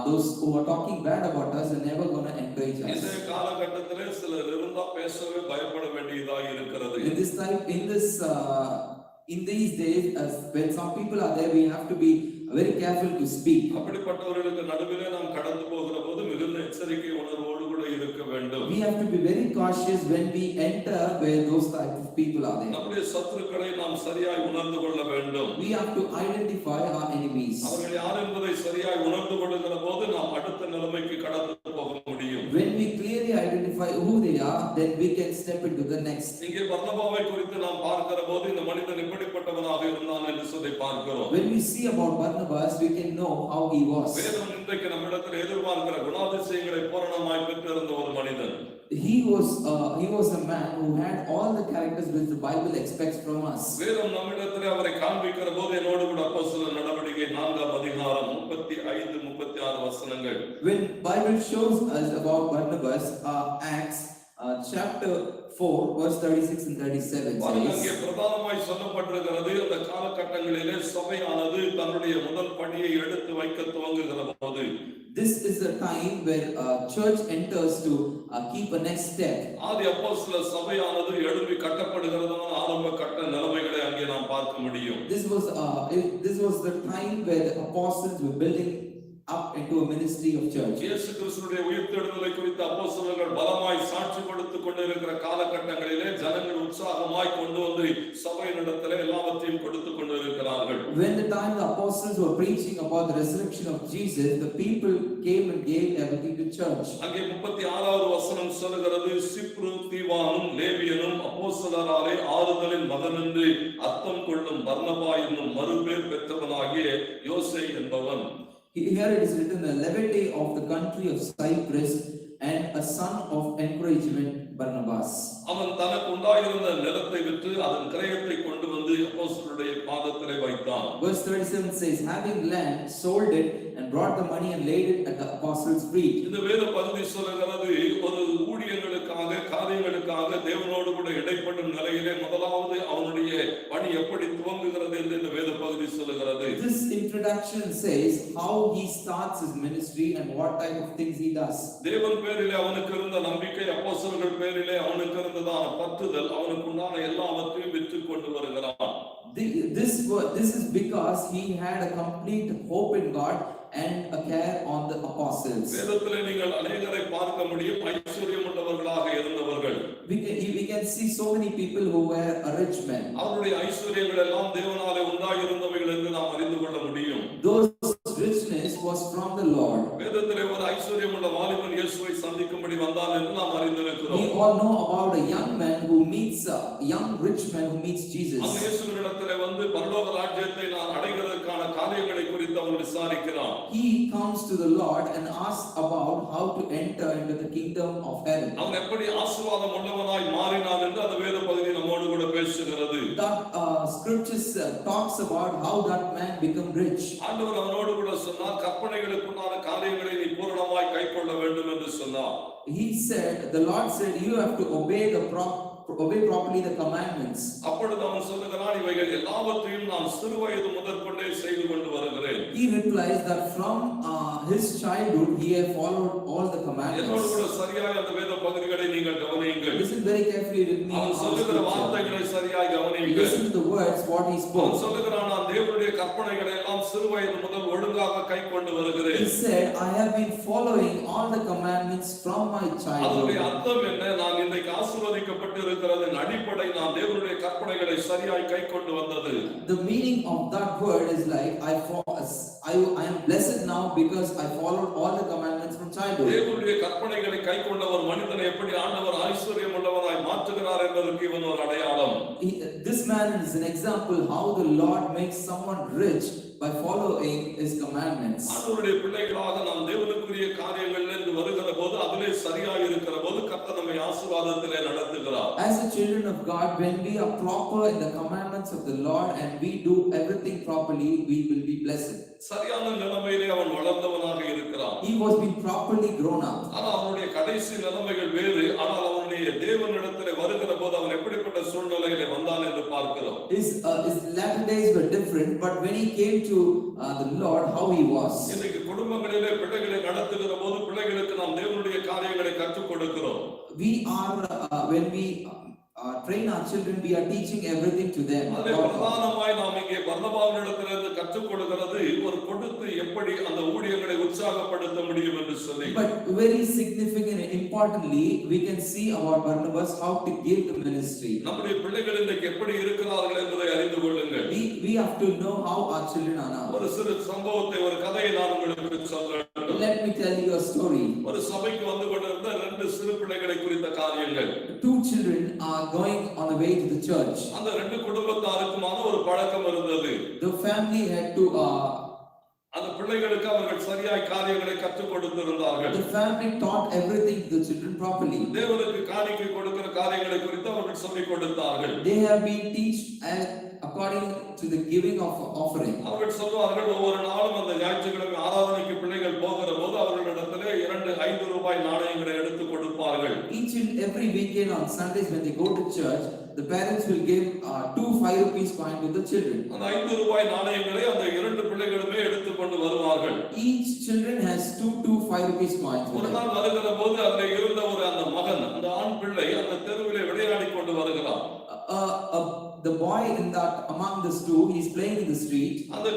[SPEAKER 1] those who are talking bad about us are never going to encourage us.
[SPEAKER 2] இந்த காலகட்டத்திலே சிலர் இருந்தா பேசவே பயப்பட வேண்டியதாக இருக்கிறது.
[SPEAKER 1] In these days, when some people are there, we have to be very careful to speak.
[SPEAKER 2] அப்படிப்பட்டவர்களுக்கு நடுவிலே நாம் கடந்து போகிற போது மிகுந்த எச்சரிக்கை உணர்வோடு கூட இருக்க வேண்டும்.
[SPEAKER 1] We have to be very cautious when we enter where those type of people are there.
[SPEAKER 2] நம்முடைய சத்துருக்களை நாம் சரியாய் உணர்ந்து கொள்ள வேண்டும்.
[SPEAKER 1] We have to identify our enemies.
[SPEAKER 2] அவர்கள் யார் என்பதை சரியாய் உணர்ந்து கொள்ளுகிற போது நாம் அடுத்த நிலைமைக்கு கடந்து போக முடியும்.
[SPEAKER 1] When we clearly identify who they are, then we can step into the next.
[SPEAKER 2] இங்கே பர்னபாவை குறித்து நாம் பார்க்கிற போது இந்த மனிதன் எப்படிப்பட்டவனாக இருந்தான் என்று சொல்லி பார்க்கிறோம்.
[SPEAKER 1] When we see about Barnabas, we can know how he was.
[SPEAKER 2] வேதம் இன்றைக்கு நம்மிடத்தில் எதிர்பார்க்கிற குணாதிசயங்களை பூரணமாய் பெற்றிருந்த ஒரு மனிதன்.
[SPEAKER 1] He was a man who had all the characters which the Bible expects from us.
[SPEAKER 2] வேதம் நம்மிடத்தில் அவரை காண்பிக்கிற போது என்னோடு கூட அப்போஸ்தலர் நடவடிக்கை 4ஆம் அதிகாரம் 35-36 வசனங்கள்.
[SPEAKER 1] When Bible shows us about Barnabas, Acts chapter 4 verse 36 and 37
[SPEAKER 2] அங்கே
[SPEAKER 1] says,
[SPEAKER 2] பிரதானமாய் சொல்லப்பட்டிருக்கிறது, அந்த காலகட்டங்களிலே சபையானது தன்னுடைய முதல் படியை எடுத்து வைக்க துவங்குகிற போது,
[SPEAKER 1] this is the time where church enters to keep a next step.
[SPEAKER 2] ஆதி அப்போஸ்தலர் சபையானது எழுப்பி கட்டப்படுகிறதான ஆரம்ப கட்ட நிலைமைகளை அங்கே நாம் பார்க்க முடியும்.
[SPEAKER 1] This was the time where the apostles were building up into a ministry of church.
[SPEAKER 2] இயேசு கிறிஸ்துவின் உயிர்த்தெழுதலை குறித்து அப்போஸ்தலர்கள் பலமாய் சாட்சி கொடுத்துக் கொண்டிருக்கிற காலகட்டங்களிலே ஜனங்கள் உற்சாகமாய் கொண்டு வந்து சபையினிடத்திலே எல்லாவற்றையும் கொடுத்துக் கொண்டிருக்கிறார்கள்.
[SPEAKER 1] When the time the apostles were preaching about the resurrection of Jesus, the people came and gave everything to church.
[SPEAKER 2] அங்கே 36வது வசனம் சொல்கிறது, சிப்ரு தீவானும் லேவியனும் அப்போஸ்தலராலே ஆறுதலின் மகன் என்று அர்த்தம் கொள்ளும் பர்னபா என்னும் மறுபேர் பெற்றவனாகிய யோசே என்பவன்.
[SPEAKER 1] Here it is written, the levity of the country of Cyprus and a son of encouragement, Barnabas.
[SPEAKER 2] அவன் தனக்கு உண்டாயிருந்த நிலத்தை விற்று அதன் கிரயத்தை கொண்டு வந்து அப்போஸ்தலருடைய பாதத்திலே வைத்தான்.
[SPEAKER 1] Verse 37 says, having land, sold it and brought the money and laid it at the apostles' feet.
[SPEAKER 2] இந்த வேத பகுதி சொல்கிறது, ஒரு ஊழியங்களுக்காக காரியங்களுக்காக தேவனோடு கூட இடைப்படும் நிலையிலே முதலாவது அவனுடைய பணி எப்படி துவங்குகிறது என்று இந்த வேத பகுதி சொல்கிறது.
[SPEAKER 1] This introduction says how he starts his ministry and what type of things he does.
[SPEAKER 2] தேவன் பேரிலே அவனுக்கு இருந்த நம்பிக்கை, அப்போஸ்தலர்கள் பேரிலே அவனுக்கு இருந்ததான பற்றுதல், அவனுக்கு உண்டான எல்லாவற்றையும் விற்று கொண்டு வருகிறான்.
[SPEAKER 1] This is because he had a complete hope in God and a care on the apostles.
[SPEAKER 2] வேதத்திலே நீங்கள் அநேகரை பார்க்க முடியும், ஐஸ்வர்யம் உள்ளவர்களாக இருந்தவர்கள்.
[SPEAKER 1] We can see so many people who were a rich men.
[SPEAKER 2] அவருடைய ஐஸ்வர்யங்கள் எல்லாம் தேவனாலே உண்டாயிருந்தவைகள் என்று நாம் அறிந்து கொள்ள முடியும்.
[SPEAKER 1] Those richness was from the Lord.
[SPEAKER 2] வேதத்திலே ஒரு ஐஸ்வர்யம் உள்ள வாலிபன் இயேசுவை சந்திக்கும்படி வந்தான் என்று நாம் அறிந்திருக்கிறோம்.
[SPEAKER 1] We all know about a young man who meets a young rich man who meets Jesus.
[SPEAKER 2] அந்த இயேசுவினிடத்திலே வந்து பரலோக ராஜ்யத்தை நான் அடைகிறதற்கான காரியங்களை குறித்து அவன் விசாரிக்கிறான்.
[SPEAKER 1] He comes to the Lord and asks about how to enter into the kingdom of heaven.
[SPEAKER 2] அவன் எப்படி ஆசீர்வாதம் உள்ளவனாய் மாறினான் என்று அந்த வேத பகுதி நம்மோடு கூட பேசுகிறது.
[SPEAKER 1] That scriptures talks about how that man become rich.
[SPEAKER 2] ஆண்டவர் அவனோடு கூட சொன்னார், கற்பனைகளுக்குண்டான காரியங்களை நீ பூரணமாய் கைக்கொள்ள வேண்டும் என்று சொன்னார்.
[SPEAKER 1] The Lord said, you have to obey the obey properly the commandments.
[SPEAKER 2] அப்பொழுது அவன் சொல்லுகிறான், இவைகள் எல்லாவற்றையும் நான் சிறு வயது முதற்கொண்டே செய்து கொண்டு வருகிறேன்.
[SPEAKER 1] He replies that from his childhood he had followed all the
[SPEAKER 2] என்னோடு
[SPEAKER 1] commandments.
[SPEAKER 2] கூட சரியாய் அந்த வேத பகுதிகளை நீங்கள் கவனியுங்கள்.
[SPEAKER 1] Listen very carefully with me.
[SPEAKER 2] அவன் சொல்லுகிற வார்த்தைகளை சரியாய் கவனியுங்கள்.
[SPEAKER 1] Listen to the words what he
[SPEAKER 2] அவன்
[SPEAKER 1] spoke.
[SPEAKER 2] சொல்லுகிறான், நான் தேவனுடைய கற்பனைகளை எல்லாம் சிறு வயது முதல் ஒழுங்காக கைக்கொண்டு வருகிறேன்.
[SPEAKER 1] He said, I have been following all the commandments from my
[SPEAKER 2] அதனுடைய
[SPEAKER 1] childhood.
[SPEAKER 2] அர்த்தம் என்ன? நான் இன்றைக்கு ஆசீர்வதிக்கப்பட்டு இருக்கிறதன் அடிப்படை நான் தேவனுடைய கற்பனைகளை சரியாய் கைக்கொண்டு வந்தது.
[SPEAKER 1] The meaning of that word is like I am blessed now because I followed all the commandments from childhood.
[SPEAKER 2] தேவனுடைய கற்பனைகளை கைக்கொண்ட ஒரு மனிதனை எப்படி ஆண்டவர் ஐஸ்வர்யம் உள்ளவராய் மாற்றுகிறார் என்பதற்கு இவன் ஒரு அடையாளம்.
[SPEAKER 1] This man is an example how the Lord makes someone rich by following his commandments.
[SPEAKER 2] ஆண்டவருடைய பிள்ளைகளாக நாம் தேவனுக்குரிய காரியங்கள் என்று வருகிற போது அதிலே சரியாய் இருக்கிற போது கர்த்தர் நம்மை ஆசீர்வாதத்திலே நடத்துகிறார்.
[SPEAKER 1] As the children of God, when we are proper in the commandments of the Lord and we do everything properly, we will be blessed.
[SPEAKER 2] சரியான நிலைமையிலே அவன் வளர்ந்தவனாக இருக்கிறான்.
[SPEAKER 1] He was being properly grown up.
[SPEAKER 2] ஆனால் அவனுடைய கடைசி நிலைமைகள் வேறு. ஆனால் அவனுடைய தேவனிடத்திலே வருகிற போது அவன் எப்படிப்பட்ட சூழ்நிலையிலே வந்தான் என்று பார்க்கிறோம்.
[SPEAKER 1] His latter days were different, but when he came to the Lord, how he was.
[SPEAKER 2] இன்னைக்கு குடும்பங்களிலே பிள்ளைகளை நடத்துகிற போது பிள்ளைகளுக்கு நாம் தேவனுடைய காரியங்களை கற்றுக் கொடுக்கிறோம்.
[SPEAKER 1] We are when we train our children, we are teaching everything to them.
[SPEAKER 2] அதே பிரதானமாய் நாம் இங்கே பர்னபாவினிடத்திலிருந்து கற்றுக் கொடுக்கிறது ஒரு கொடுத்து எப்படி அந்த ஊழியங்களை உற்சாகப்படுத்த முடியும் என்று சொல்லி.
[SPEAKER 1] But very significant and importantly, we can see about Barnabas how to give the ministry.
[SPEAKER 2] நம்முடைய பிள்ளைகள் இன்றைக்கு எப்படி இருக்கிறார்கள் என்பதை அறிந்து கொள்ளுங்கள்.
[SPEAKER 1] We have to know how our children are now.
[SPEAKER 2] ஒரு சிறு சம்பவத்தை, ஒரு கதையை நான் உங்களுக்கு சொல்றேன்.
[SPEAKER 1] Let me tell you a story.
[SPEAKER 2] ஒரு சபைக்கு வந்து கொண்டிருந்த 2 சிறு பிள்ளைகளை குறித்த காரியங்கள்.
[SPEAKER 1] 2 children are going on the way to the church.
[SPEAKER 2] அந்த 2 குடும்பத்தாருக்குமான ஒரு பழக்கம் இருந்தது.
[SPEAKER 1] The family had to
[SPEAKER 2] அந்த பிள்ளைகளுக்கு அவர்கள் சரியாய் காரியங்களை கற்றுக் கொடுத்திருந்தார்கள்.
[SPEAKER 1] the family taught everything to the children properly.
[SPEAKER 2] தேவனுக்கு காணிக்கை கொடுக்கிற காரியங்களை குறித்து அவர்கள் சொல்லிக் கொடுத்தார்கள்.
[SPEAKER 1] They have been taught according to the giving of offering.
[SPEAKER 2] அவர்கள் சொல்வார்கள், ஒவ்வொரு நாளும் அந்த ஞாயிற்றுக்கிழமை ஆராதனைக்கு பிள்ளைகள் போகிற போது அவர்களிடத்திலே 2 5 ரூபாய் நாணயங்களை எடுத்து கொடுப்பார்கள்.
[SPEAKER 1] Each and every weekend on Sundays when they go to church, the parents will give 2 5 rupees coin to the children.
[SPEAKER 2] அந்த 5 ரூபாய் நாணயங்களை அந்த 2 பிள்ளைகளுமே எடுத்து கொண்டு வருவார்கள்.
[SPEAKER 1] Each children has 2 5 rupees coins.
[SPEAKER 2] ஒரு நாள் வருகிற போது அதிலே இருந்த ஒரு அந்த மகன், அந்த ஆண் பிள்ளை அந்த தெருவிலே விளையாடி கொண்டு வருகிறான்.
[SPEAKER 1] The boy in that among the two, he is playing in the street.
[SPEAKER 2] அந்த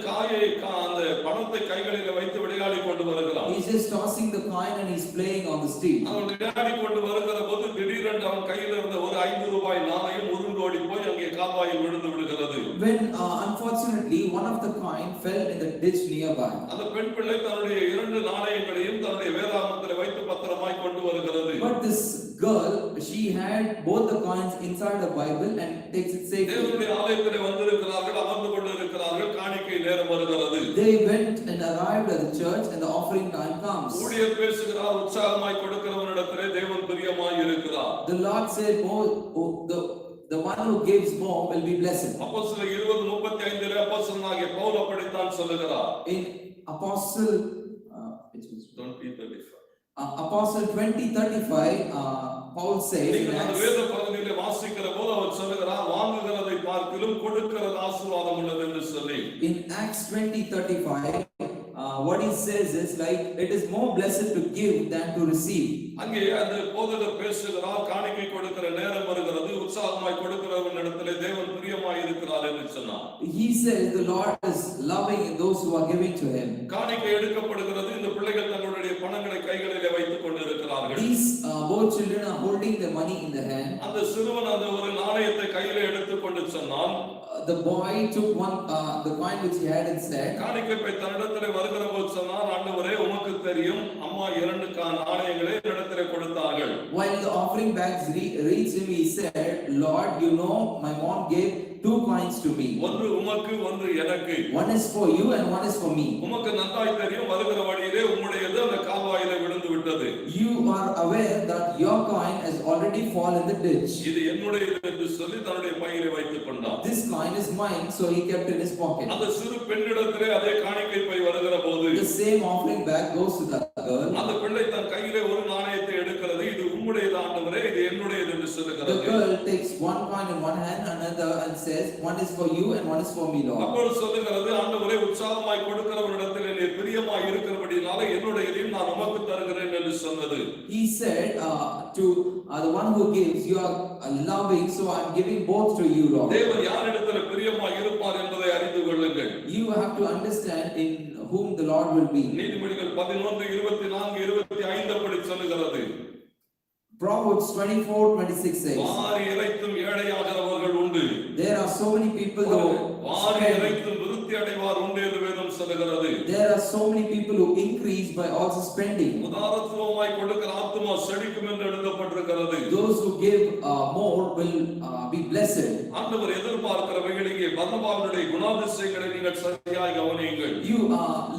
[SPEAKER 2] அந்த பணத்தை கைகளிலே வைத்து விளையாடி கொண்டு வருகிறான்.
[SPEAKER 1] He is just tossing the coin and he is playing on the street.
[SPEAKER 2] அவன் விளையாடி கொண்டு வருகிற போது திடீரென்று அவன் கையில் இருந்த ஒரு 5 ரூபாய் நாணயம் உருண்டோடி போய் அங்கே கால்வாயில் விழுந்து விடுகிறது.
[SPEAKER 1] When unfortunately one of the coin fell in the ditch nearby.
[SPEAKER 2] அந்த பெண் பிள்ளை தன்னுடைய 2 நாணயங்களையும் தன்னுடைய வேதாகமத்திலே வைத்து பத்திரமாய் கொண்டு வருகிறது.
[SPEAKER 1] But this girl, she had both the coins inside the Bible and takes it safely.
[SPEAKER 2] தேவனுடைய ஆலயத்திலே வந்திருக்கிறார்கள், அமர்ந்து கொண்டிருக்கிறார்கள், காணிக்கை நேரம் வருகிறது.
[SPEAKER 1] They went and arrived at the church and the offering time comes.
[SPEAKER 2] ஊழியர் பேசுகிறார், உற்சாகமாய் கொடுக்கிறவனிடத்திலே தேவன் பிரியமாய் இருக்கிறார்.
[SPEAKER 1] The Lord said, the one who gives more will be blessed.
[SPEAKER 2] அப்போஸ்தலர் 20:35 லே அப்போஸ்தலனாகிய பவுல் அப்படித்தான் சொல்லுகிறார்.
[SPEAKER 1] In Apostle 20:35, Paul says in
[SPEAKER 2] அந்த
[SPEAKER 1] Acts,
[SPEAKER 2] வேத பகுதியிலே வாசிக்கிற போது அவர் சொல்லுகிறார், வாங்குகிறதை பார்க்கிலும் கொடுக்கிறது ஆசீர்வாதம் உள்ளது என்று சொல்லி.
[SPEAKER 1] in Acts 20:35, what he says is like it is more blessed to give than to receive.
[SPEAKER 2] அங்கே அந்த போதகர் பேசுகிறார், காணிக்கை கொடுக்கிற நேரம் வருகிறது, உற்சாகமாய் கொடுக்கிறவனிடத்திலே தேவன் பிரியமாய் இருக்கிறார் என்று சொன்னார்.
[SPEAKER 1] He says the Lord is loving those who are giving to him.
[SPEAKER 2] காணிக்கை எடுக்கப்படுகிறது, இந்த பிள்ளைகள் தங்களுடைய பணங்களை கைகளிலே வைத்துக் கொண்டிருக்கிறார்கள்.
[SPEAKER 1] These both children are holding the money in the hand.
[SPEAKER 2] அந்த சிறுவன் அந்த ஒரு நாணயத்தை கையிலே எடுத்துக்கொண்டு சொன்னான்.
[SPEAKER 1] The boy took the coin which he had and said,
[SPEAKER 2] காணிக்கை பை தன்னிடத்திலே வருகிற போது சொன்னான், ஆண்டவரே உமக்கு தெரியும், அம்மா 2 நாணயங்களை என்னிடத்திலே கொடுத்தார்கள்.
[SPEAKER 1] While the offering bags reached him, he said, Lord, you know my mom gave 2 coins to me.
[SPEAKER 2] ஒன்று உமக்கு, ஒன்று எனக்கு.
[SPEAKER 1] One is for you and one is for me.
[SPEAKER 2] உமக்கு நன்றாய் தெரியும், வருகிற வழியிலே உம்முடையது அந்த கால்வாயிலே விழுந்து விட்டது.
[SPEAKER 1] You are aware that your coin has already fallen in the ditch.
[SPEAKER 2] இது என்னுடையது என்று சொல்லி தன்னுடைய பையிலே வைத்துக் கொண்டான்.
[SPEAKER 1] This coin is mine, so he kept in his pocket.
[SPEAKER 2] அந்த சிறு பெண்ணிடத்திலே அதே காணிக்கை பை வருகிற போது
[SPEAKER 1] The same offering bag goes to the girl.
[SPEAKER 2] அந்த பிள்ளை தன் கையிலே ஒரு நாணயத்தை எடுக்கிறது, இது உம்முடையது ஆண்டவரே, இது என்னுடையது என்று
[SPEAKER 1] The
[SPEAKER 2] சொல்லுகிறது.
[SPEAKER 1] girl takes one coin in one hand, another and says, one is for you and one is for me, Lord.
[SPEAKER 2] அப்பொழுது சொல்லுகிறது, ஆண்டவரே உற்சாகமாய் கொடுக்கிறவரிடத்தில் நீர் பிரியமாய் இருக்கிறபடியால் என்னுடையதையும் நான் உமக்கு தருகிறேன் என்று சொன்னது.
[SPEAKER 1] He said to the one who gives, you are loving, so I am giving both to you, Lord.
[SPEAKER 2] தேவன் யாரிடத்தில் பிரியமாய் இருப்பார் என்பதை அறிந்து கொள்ளுங்கள்.
[SPEAKER 1] You have to understand in whom the Lord will be.
[SPEAKER 2] நீதிமொழிகள் 11:24-25 அப்படி சொல்லுகிறது.
[SPEAKER 1] Proverbs 24:26 says,
[SPEAKER 2] வாரி இறைத்தும் ஏழையாகிறவர்கள் உண்டு.
[SPEAKER 1] there are so many people who
[SPEAKER 2] வாரி இறைத்தும் விருத்தி அடைவார் உண்டு என்று வேதம் சொல்லுகிறது.
[SPEAKER 1] there are so many people who increase by also spending.
[SPEAKER 2] உதாரத்துவமாய் கொடுக்கிற ஆத்துமா செழிக்கும் என்று எழுதப்பட்டிருக்கிறது.
[SPEAKER 1] Those who give more will be blessed.
[SPEAKER 2] ஆண்டவர் எதிர்பார்க்கிறவைகளிலே பர்னபாவினுடைய குணாதிசயங்களை நீங்கள் சரியாய் கவனியுங்கள்.
[SPEAKER 1] You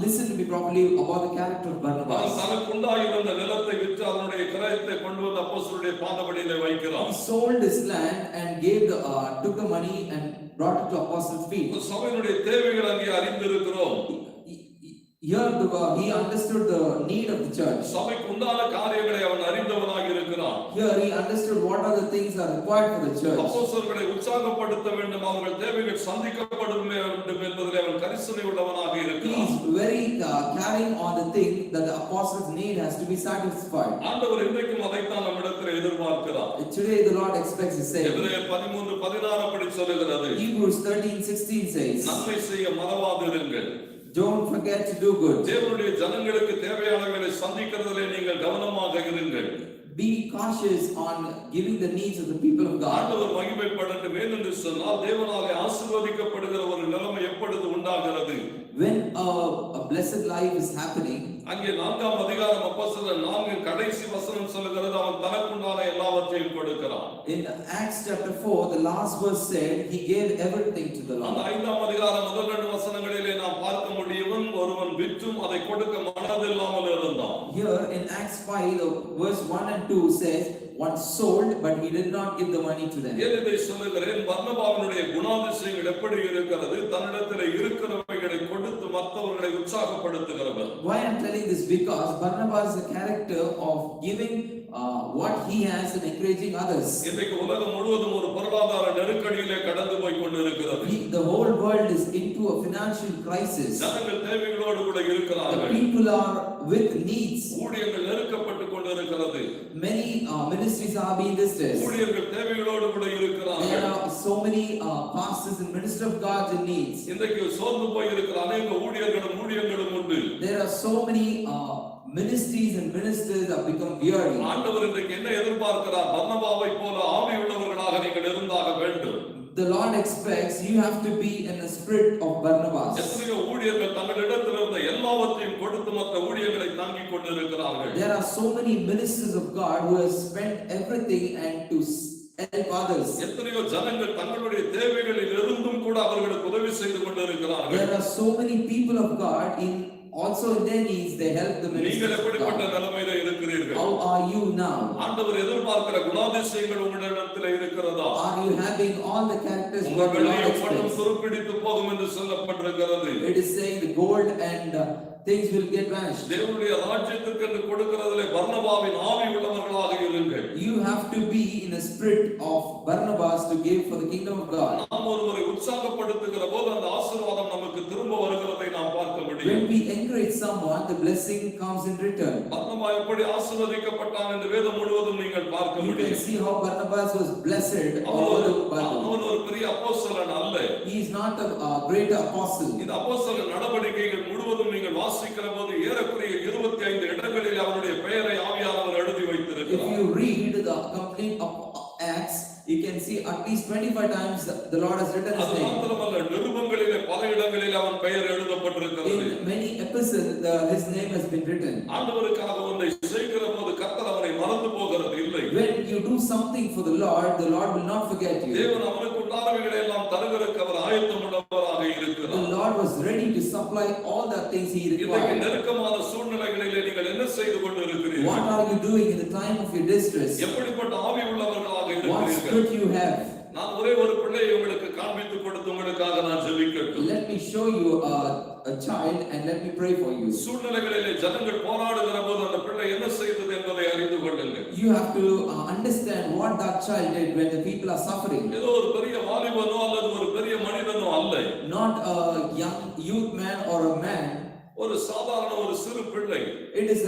[SPEAKER 1] listen to me properly about the character of Barnabas.
[SPEAKER 2] தனக்கு உண்டாயிருந்த நிலத்தை விற்று அதனுடைய கிரயத்தை கொண்டு வந்து அப்போஸ்தலருடைய பாதபடியிலே வைக்கிறார்.
[SPEAKER 1] He sold his land and gave took the money and brought it to apostles' feet.
[SPEAKER 2] சபையினுடைய தேவைகள் அங்கே அறிந்திருக்கிறோம்.
[SPEAKER 1] Here he understood the need of the church.
[SPEAKER 2] சபைக்கு உண்டான காரியங்களை அவன் அறிந்தவனாக இருக்கிறான்.
[SPEAKER 1] Here he understood what are the things that are required for the church.
[SPEAKER 2] அப்போஸ்தலர்களை உற்சாகப்படுத்த வேண்டும், அவர்கள் தேவைகள் சந்திக்கப்பட வேண்டும் என்பதிலே அவன் கரிசனை உள்ளவனாக இருக்கிறான்.
[SPEAKER 1] He is very carrying on the thing that the apostles' need has to be satisfied.
[SPEAKER 2] ஆண்டவர் இன்றைக்கும் அதைத்தான் நம்மிடத்தில் எதிர்பார்க்கிறார்.
[SPEAKER 1] Today the Lord expects the same.
[SPEAKER 2] எபிரேயர் 13:16 அப்படி சொல்லுகிறது.
[SPEAKER 1] Hebrews 13:16 says,
[SPEAKER 2] நன்மை செய்ய மறவாதிருங்கள்.
[SPEAKER 1] don't forget to do good.
[SPEAKER 2] தேவனுடைய ஜனங்களுக்கு தேவையானவைகளை சந்திக்கிறதிலே நீங்கள் கவனமாக இருங்கள்.
[SPEAKER 1] Be cautious on giving the needs of the people of God.
[SPEAKER 2] ஆண்டவர் மகிமைப்படட்டும் என்று சொன்னால் தேவனாலே ஆசீர்வதிக்கப்படுகிற ஒரு நிலைமை எப்பொழுது உண்டாகிறது?
[SPEAKER 1] When a blessed life is happening,
[SPEAKER 2] அங்கே 4ஆம் அதிகாரம் அப்போஸ்தலர் 4 கடைசி வசனம் சொல்லுகிறது, அவன் தனக்குண்டான எல்லாவற்றையும் கொடுக்கிறான்.
[SPEAKER 1] in Acts chapter 4, the last verse said, he gave everything to the
[SPEAKER 2] அந்த
[SPEAKER 1] Lord.
[SPEAKER 2] 5ஆம் அதிகாரம் முதல் 2 வசனங்களிலே நாம் பார்க்க முடியும், ஒருவன் விற்றும் அதை கொடுக்க மனதில்லாமல் இருந்தான்.
[SPEAKER 1] Here in Acts 5, the verse 1 and 2 says, one sold, but he did not give the money to them.
[SPEAKER 2] இதை சொல்லுகிறேன், பர்னபாவினுடைய குணாதிசயங்கள் எப்படி இருக்கிறது? தன்னிடத்தில் இருக்கிறவைகளை கொடுத்து மற்றவர்களை உற்சாகப்படுத்துகிறவர்.
[SPEAKER 1] Why I am telling this? Because Barnabas is a character of giving what he has and encouraging others.
[SPEAKER 2] இன்றைக்கு உலகம் முழுவதும் ஒரு பொருளாதார நெருக்கடியிலே கடந்து போய் கொண்டிருக்கிறது.
[SPEAKER 1] The whole world is into a financial crisis.
[SPEAKER 2] ஜனங்கள் தேவைகளோடு கூட
[SPEAKER 1] The
[SPEAKER 2] இருக்கிறார்கள்.
[SPEAKER 1] people are with needs.
[SPEAKER 2] ஊழியர்கள் நெருக்கப்பட்டு கொண்டிருக்கிறது.
[SPEAKER 1] Many ministries are being distressed.
[SPEAKER 2] ஊழியர்கள் தேவைகளோடு கூட
[SPEAKER 1] There
[SPEAKER 2] இருக்கிறார்கள்.
[SPEAKER 1] are so many pastors and ministers of God in needs.
[SPEAKER 2] இன்றைக்கு சோர்ந்து போய் இருக்கிற அநேக ஊழியர்களும் உண்டு.
[SPEAKER 1] There are so many ministries and ministers have become weary.
[SPEAKER 2] ஆண்டவர் இன்றைக்கு என்ன எதிர்பார்க்கிறார்? பர்னபாவை போல ஆவி உள்ளவர்களாக நீங்கள் இருந்தாக வேண்டும்.
[SPEAKER 1] The Lord expects you have to be in the spirit of Barnabas.
[SPEAKER 2] எத்தனையோ ஊழியர்கள் தங்களிடத்தில் இருந்த எல்லாவற்றையும் கொடுத்து மற்ற ஊழியர்களை தாங்கிக் கொண்டிருக்கிறார்கள்.
[SPEAKER 1] There are so many ministers of God who have spent everything and to help others.
[SPEAKER 2] எத்தனையோ ஜனங்கள் தங்களுடைய தேவைகளில் இருந்தும் கூட அவர்களுக்கு உதவி செய்து கொண்டிருக்கிறார்கள்.
[SPEAKER 1] There are so many people of God in also in their needs they help the ministers.
[SPEAKER 2] நீங்கள்
[SPEAKER 1] of
[SPEAKER 2] எப்படிப்பட்ட
[SPEAKER 1] God.
[SPEAKER 2] நிலைமையில இருக்கிறீர்கள்?
[SPEAKER 1] How are you now?
[SPEAKER 2] ஆண்டவர் எதிர்பார்க்கிற குணாதிசயங்கள் உங்களிடத்தில் இருக்கிறதா?
[SPEAKER 1] Are you having all the characters
[SPEAKER 2] உங்கள்
[SPEAKER 1] what the Lord
[SPEAKER 2] வெள்ளியும் பொன்னும்
[SPEAKER 1] expects?
[SPEAKER 2] துருப்பிடித்து போகும் என்று சொல்லப்பட்டிருக்கிறது.
[SPEAKER 1] It is saying the gold and things will get vanished.
[SPEAKER 2] தேவனுடைய ராஜ்யத்திற்கு என்று கொடுக்கிறதிலே பர்னபாவின் ஆவி உள்ளவர்களாக இருங்கள்.
[SPEAKER 1] You have to be in the spirit of Barnabas to give for the kingdom of God.
[SPEAKER 2] நாம் ஒருவரை உற்சாகப்படுத்துகிற போது அந்த ஆசீர்வாதம் நமக்கு திரும்ப வருகிறதை நாம் பார்க்க முடியும்.
[SPEAKER 1] When we encourage someone, the blessing comes in return.
[SPEAKER 2] பர்னபா எப்படி ஆசீர்வதிக்கப்பட்டான் என்று வேதம் முழுவதும் நீங்கள் பார்க்க
[SPEAKER 1] You can
[SPEAKER 2] முடியும்.
[SPEAKER 1] see how Barnabas was blessed all over the Bible.
[SPEAKER 2] அவன் ஒரு பெரிய அப்போஸ்தலன் அல்ல.
[SPEAKER 1] He is not a great apostle.
[SPEAKER 2] இந்த அப்போஸ்தல நடவடிக்கைகள் முழுவதும் நீங்கள் வாசிக்கிற போது ஏறக்குறைய 25 இடங்களில் அவருடைய பெயரை ஆவியானவர் எழுதி
[SPEAKER 1] If
[SPEAKER 2] வைத்திருக்கிறார்.
[SPEAKER 1] you read the complete of Acts, you can see at least 25 times the Lord has written his
[SPEAKER 2] அது
[SPEAKER 1] name.
[SPEAKER 2] மாத்திரமல்ல, நிருபங்களிலே பல இடங்களில் அவன் பெயர் எழுதப்பட்டிருக்கிறது.
[SPEAKER 1] In many epistles, his name has been written.
[SPEAKER 2] ஆண்டவருக்காக ஒன்றை செய்கிற போது கர்த்தர் அவனை மறந்து போகிறது இல்லை.
[SPEAKER 1] When you do something for the Lord will not forget you.
[SPEAKER 2] தேவன் அவனுக்கு உண்டானவைகளை எல்லாம் தருகிறதுக்கு அவர் ஆயத்தமுள்ளவராக
[SPEAKER 1] The
[SPEAKER 2] இருக்கிறார்.
[SPEAKER 1] Lord was ready to supply all the things he
[SPEAKER 2] இன்றைக்கு
[SPEAKER 1] required.
[SPEAKER 2] நெருக்கமான சூழ்நிலைகளிலே நீங்கள் என்ன செய்து கொண்டு இருக்கிறீர்கள்?
[SPEAKER 1] What are you doing in the time of your distress?
[SPEAKER 2] எப்படிப்பட்ட ஆவி உள்ளவர்களாக
[SPEAKER 1] What
[SPEAKER 2] இருக்கிறீர்கள்?
[SPEAKER 1] spirit you have?
[SPEAKER 2] நான் ஒரே ஒரு பிள்ளையை உங்களுக்கு காண்பித்து கொடுத்து உங்களுக்காக நான் ஜெபிக்கட்டும்.
[SPEAKER 1] Let me show you a child and let me pray for you.
[SPEAKER 2] சூழ்நிலைகளிலே ஜனங்கள் போராடுகிற போது அந்த பிள்ளை என்ன செய்தது என்பதை அறிந்து கொள்ளுங்கள்.
[SPEAKER 1] you have to understand what that child did when the people are suffering.
[SPEAKER 2] ஏதோ ஒரு பெரிய வாலிபனோ அல்லது ஒரு பெரிய மனிதனோ அல்ல.
[SPEAKER 1] Not a young youth man or a man.
[SPEAKER 2] ஒரு சாதாரண ஒரு சிறு பிள்ளை.
[SPEAKER 1] It is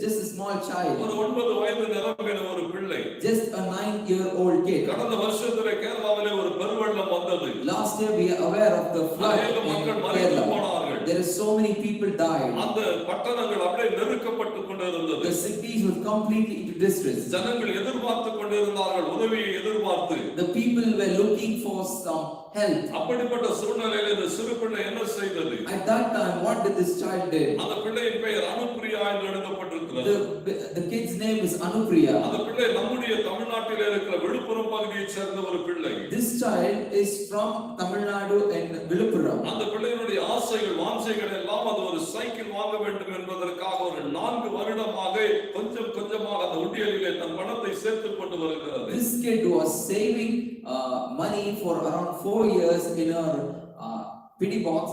[SPEAKER 1] just a small child.
[SPEAKER 2] ஒரு 9 வயது நிரம்பின ஒரு பிள்ளை.
[SPEAKER 1] Just a 9-year-old kid.
[SPEAKER 2] கடந்த வருஷத்துல கேரளாவிலே ஒரு பெருவெள்ளம் வந்தது.
[SPEAKER 1] Last year we are aware of the flood in
[SPEAKER 2] மக்கள் மரித்து
[SPEAKER 1] Kerala.
[SPEAKER 2] போனார்கள்.
[SPEAKER 1] There is so many people died.
[SPEAKER 2] அந்த பட்டணங்கள் அப்படியே நெருக்கப்பட்டு கொண்டிருந்தது.
[SPEAKER 1] The cities were completely into distress.
[SPEAKER 2] ஜனங்கள் எதிர்பார்த்து கொண்டிருந்தார்கள், உதவியை எதிர்பார்த்து.
[SPEAKER 1] The people were looking for some help.
[SPEAKER 2] அப்படிப்பட்ட சூழ்நிலையில் இந்த சிறு பிள்ளை என்ன செய்தது?
[SPEAKER 1] At that time, what did this child do?
[SPEAKER 2] அந்த பிள்ளையின் பெயர் அனுப்பிரியா என்று எழுதப்பட்டிருக்கிறது.
[SPEAKER 1] The kid's name is Anupriya.
[SPEAKER 2] அந்த பிள்ளை நம்முடைய தமிழ்நாட்டில் இருக்கிற விழுப்புரம் பகுதியைச் சேர்ந்த ஒரு பிள்ளை.
[SPEAKER 1] This child is from Tamil Nadu and Viluppuram.
[SPEAKER 2] அந்த பிள்ளையினுடைய ஆசைகள் வாஞ்சைகள் எல்லாம் அது ஒரு சைக்கிள் வாங்க வேண்டும் என்பதற்காக ஒரு 4 வருடமாக கொஞ்சம் கொஞ்சமாக அந்த உண்டியலிலே தன் பணத்தை சேர்த்துக் கொண்டு வருகிறது.
[SPEAKER 1] This kid was saving money for around 4 years in her pity box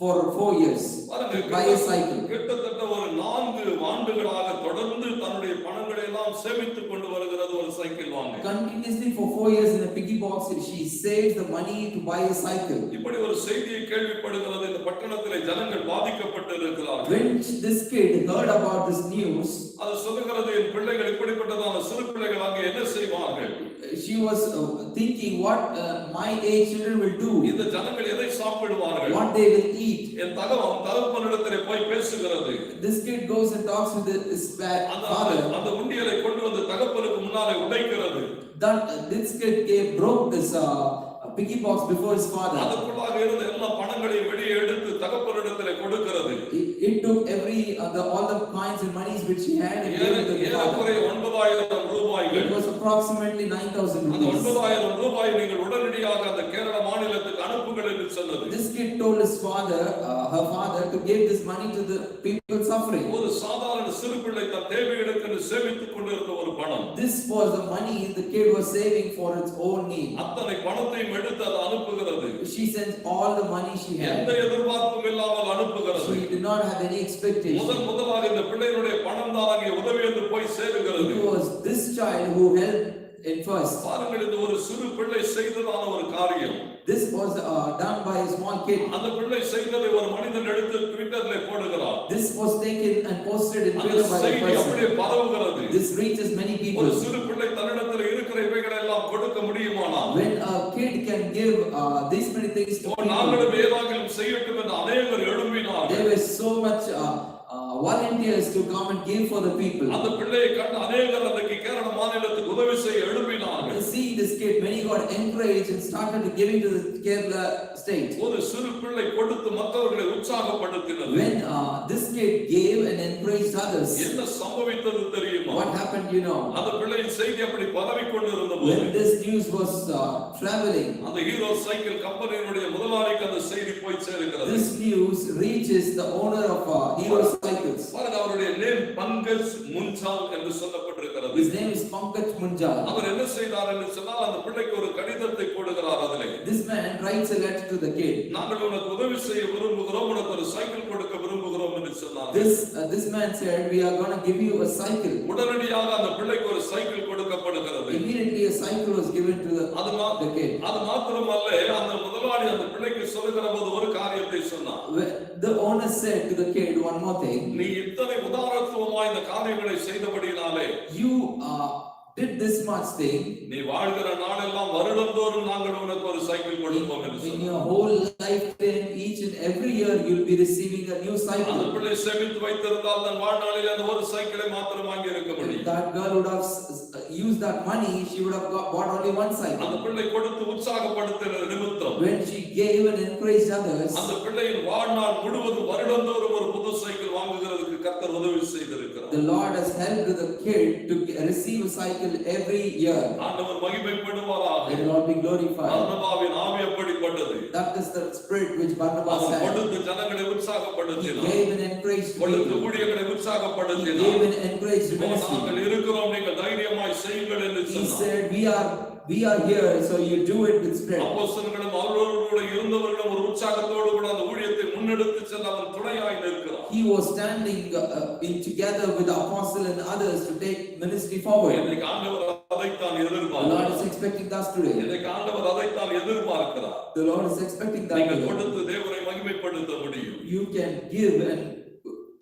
[SPEAKER 1] for 4 years to buy a cycle.
[SPEAKER 2] கிட்டத்தட்ட ஒரு 4 ஆண்டுகளாக தொடர்ந்து தன்னுடைய பணங்களை எல்லாம் சேமித்துக் கொண்டு வருகிறது ஒரு சைக்கிள் வாங்க.
[SPEAKER 1] Continuously for 4 years in a piggy box she saves the money to buy a cycle.
[SPEAKER 2] இப்படி ஒரு செய்தியை கேள்விப்படுகிறது. இந்த பட்டணத்திலே ஜனங்கள் பாதிக்கப்பட்டு இருக்கிறார்கள்.
[SPEAKER 1] When this kid heard about this news,
[SPEAKER 2] அது சொல்லுகிறது என் பிள்ளைகள் இப்படிப்பட்டதான சிறு பிள்ளைகள் அங்கே என்ன செய்வார்கள்?
[SPEAKER 1] She was thinking what my age children will do.
[SPEAKER 2] இந்த ஜனங்கள் எதை சாப்பிடுவார்கள்?
[SPEAKER 1] What they will eat.
[SPEAKER 2] என் தகப்பனிடத்திலே போய் பேசுகிறது.
[SPEAKER 1] This kid goes and talks with his father.
[SPEAKER 2] அந்த உண்டியலை கொண்டு வந்து தகப்பனுக்கு முன்னாலே உடைக்கிறது.
[SPEAKER 1] That this kid broke this piggy box before his father.
[SPEAKER 2] அதுக்குள்ளாக இருந்த எல்லா பணங்களையும் வெளியே எடுத்து தகப்பனிடத்திலே கொடுக்கிறது.
[SPEAKER 1] It took all the coins and monies which he had and gave it to the father.
[SPEAKER 2] 9000 ரூபாய்கள்.
[SPEAKER 1] It was approximately 9000
[SPEAKER 2] அந்த
[SPEAKER 1] rupees.
[SPEAKER 2] 9000 ரூபாயை நீங்கள் உடனடியாக அந்த கேரள மாநிலத்துக்கு அனுப்புங்கள் என்று சொன்னது.
[SPEAKER 1] This kid told his father, her father, to give this money to the people suffering.
[SPEAKER 2] ஒரு சாதாரண சிறு பிள்ளை தன் தேவைகளுக்கு சேமித்துக் கொண்டிருந்த ஒரு பணம்.
[SPEAKER 1] This was the money the kid was saving for its own need.
[SPEAKER 2] அத்தனை பணத்தையும் எடுத்து அது அனுப்புகிறது.
[SPEAKER 1] She sent all the money she had.
[SPEAKER 2] எந்த எதிர்பார்ப்பும் இல்லாமல் அனுப்புகிறது.
[SPEAKER 1] She did not have any expectation.
[SPEAKER 2] முதலாக இந்த பிள்ளைகளுடைய பணம் தான் அங்கே உதவி என்று போய் சேருகிறது.
[SPEAKER 1] It was this child who helped in first.
[SPEAKER 2] பாருங்கள், இது ஒரு சிறு பிள்ளை செய்ததான ஒரு காரியம்.
[SPEAKER 1] This was done by a small kid.
[SPEAKER 2] அந்த பிள்ளை செய்ததை ஒரு மனிதன் எடுத்து ட்விட்டர்ல போடுகிறார்.
[SPEAKER 1] This was taken and posted in Twitter by a person.
[SPEAKER 2] அப்படியே பரவுகிறது.
[SPEAKER 1] This reaches many people.
[SPEAKER 2] ஒரு சிறு பிள்ளை தன்னிடத்தில் இருக்கிற இவைகளை எல்லாம் கொடுக்க முடியுமானா?
[SPEAKER 1] When a kid can give these many things to people,
[SPEAKER 2] நாங்களும் ஏதாகிலும் செய்யட்டும் என்று அநேகர் எழும்பினார்கள்.
[SPEAKER 1] there were so much volunteers to come and give for the people.
[SPEAKER 2] அந்த பிள்ளையை கண்டு அநேகர் அன்றைக்கு கேரள மாநிலத்துக்கு உதவி செய்ய எழும்பினார்கள்.
[SPEAKER 1] To see this kid, many got encouraged and started giving to the Kerala state.
[SPEAKER 2] ஒரு சிறு பிள்ளை கொடுத்து மற்றவர்களை உற்சாகப்படுத்தினது.
[SPEAKER 1] When this kid gave and encouraged others,
[SPEAKER 2] என்ன சம்பவித்தது தெரியுமா?
[SPEAKER 1] what happened, you know?
[SPEAKER 2] அந்த பிள்ளையின் செய்தி அப்படி பரவிக் கொண்டிருந்த போது,
[SPEAKER 1] When this news was traveling,
[SPEAKER 2] அந்த ஹீரோ சைக்கிள் கம்பெனியினுடைய முதலாளிக்கு அந்த செய்தி போய் சேருகிறது.
[SPEAKER 1] this news reaches the owner of Hero Cycles.
[SPEAKER 2] பாருங்க, அவருடைய நேம் பங்கஜ் முன்சால் என்று சொல்லப்பட்டிருக்கிறது.
[SPEAKER 1] His name is Pankaj Munjal.
[SPEAKER 2] அவர் என்ன செய்தார் என்று சொன்னால் அந்த பிள்ளைக்கு ஒரு கடிதத்தை கொடுக்கிறார். அதிலே
[SPEAKER 1] This man writes a letter to the kid.
[SPEAKER 2] நாங்கள் உனக்கு உதவி செய்ய விரும்புகிறோம், உனக்கு ஒரு சைக்கிள் கொடுக்க விரும்புகிறோம் என்று சொன்னார்.
[SPEAKER 1] This man said, we are going to give you a cycle.
[SPEAKER 2] உடனடியாக அந்த பிள்ளைக்கு ஒரு சைக்கிள் கொடுக்கப்படுகிறது.
[SPEAKER 1] Immediately a cycle was given to the kid.
[SPEAKER 2] அது மாத்திரமல்ல, அந்த முதலாளி அந்த பிள்ளைக்கு சொல்லுகிற போது ஒரு காரியத்தை சொன்னார்.
[SPEAKER 1] The owner said to the kid one more thing.
[SPEAKER 2] நீ இத்தனை உதாரத்துவமாய் இந்த காரியங்களை செய்தபடியினாலே,
[SPEAKER 1] you did this much thing,
[SPEAKER 2] நீ வாழ்கிற நாளெல்லாம் வருடந்தோறும் நாங்கள் உனக்கு ஒரு சைக்கிள் கொடுப்போம் என்று
[SPEAKER 1] in your whole lifetime, each and every year you will be receiving a new cycle.
[SPEAKER 2] அந்த பிள்ளை சேமித்து வைத்திருந்தால் தன் வாழ்நாளில் அந்த ஒரு சைக்கிளை மாத்திரம் வாங்கி இருக்க முடியும்.
[SPEAKER 1] That girl would have used that money, she would have bought only one cycle.
[SPEAKER 2] அந்த பிள்ளை கொடுத்து உற்சாகப்படுத்தின நிமித்தம்,
[SPEAKER 1] when she gave and encouraged others,
[SPEAKER 2] அந்த பிள்ளையின் வாழ்நாள் முழுவதும் வருடந்தோறும் ஒரு புது சைக்கிள் வாங்குகிறதுக்கு கர்த்தர் உதவி செய்திருக்கிறார்.
[SPEAKER 1] the Lord has helped the kid to receive a cycle every year.
[SPEAKER 2] ஆண்டவர் மகிமைப்படுவாராக.
[SPEAKER 1] May the Lord be glorified.
[SPEAKER 2] பர்னபாவின் ஆவி அப்படிப்பட்டது.
[SPEAKER 1] That is the spirit which Barnabas had.
[SPEAKER 2] கொடுத்து ஜனங்களை
[SPEAKER 1] He
[SPEAKER 2] உற்சாகப்படுத்தினார்.
[SPEAKER 1] gave and encouraged
[SPEAKER 2] கொடுத்து
[SPEAKER 1] people.
[SPEAKER 2] ஊழியர்களை
[SPEAKER 1] He
[SPEAKER 2] உற்சாகப்படுத்தினார்.
[SPEAKER 1] gave and encouraged ministry.
[SPEAKER 2] நாங்கள் இருக்கிறோம், நீங்கள் தைரியமாய் செய்யுங்கள் என்று
[SPEAKER 1] He
[SPEAKER 2] சொன்னார்.
[SPEAKER 1] said, we are we are here, so you do it with spirit.
[SPEAKER 2] அப்போஸ்தலர்களும் அவர்களோடு கூட இருந்தவர்களும் ஒரு உற்சாகத்தோடு கூட அந்த ஊழியத்தை முன்னெடுத்து செல்ல அவன் துணையாய் நிற்கிறான்.
[SPEAKER 1] He was standing in together with the apostle and others to take ministry forward.
[SPEAKER 2] இன்னைக்கு ஆண்டவர் அதைத்தான்
[SPEAKER 1] The
[SPEAKER 2] எதிர்பார்க்கிறார்.
[SPEAKER 1] Lord is expecting that today.
[SPEAKER 2] இன்னைக்கு ஆண்டவர் அதைத்தான் எதிர்பார்க்கிறார்.
[SPEAKER 1] The Lord is expecting that
[SPEAKER 2] நீங்கள்
[SPEAKER 1] today.
[SPEAKER 2] கொடுத்து தேவனை மகிமைப்படுத்த முடியும்.
[SPEAKER 1] You can give and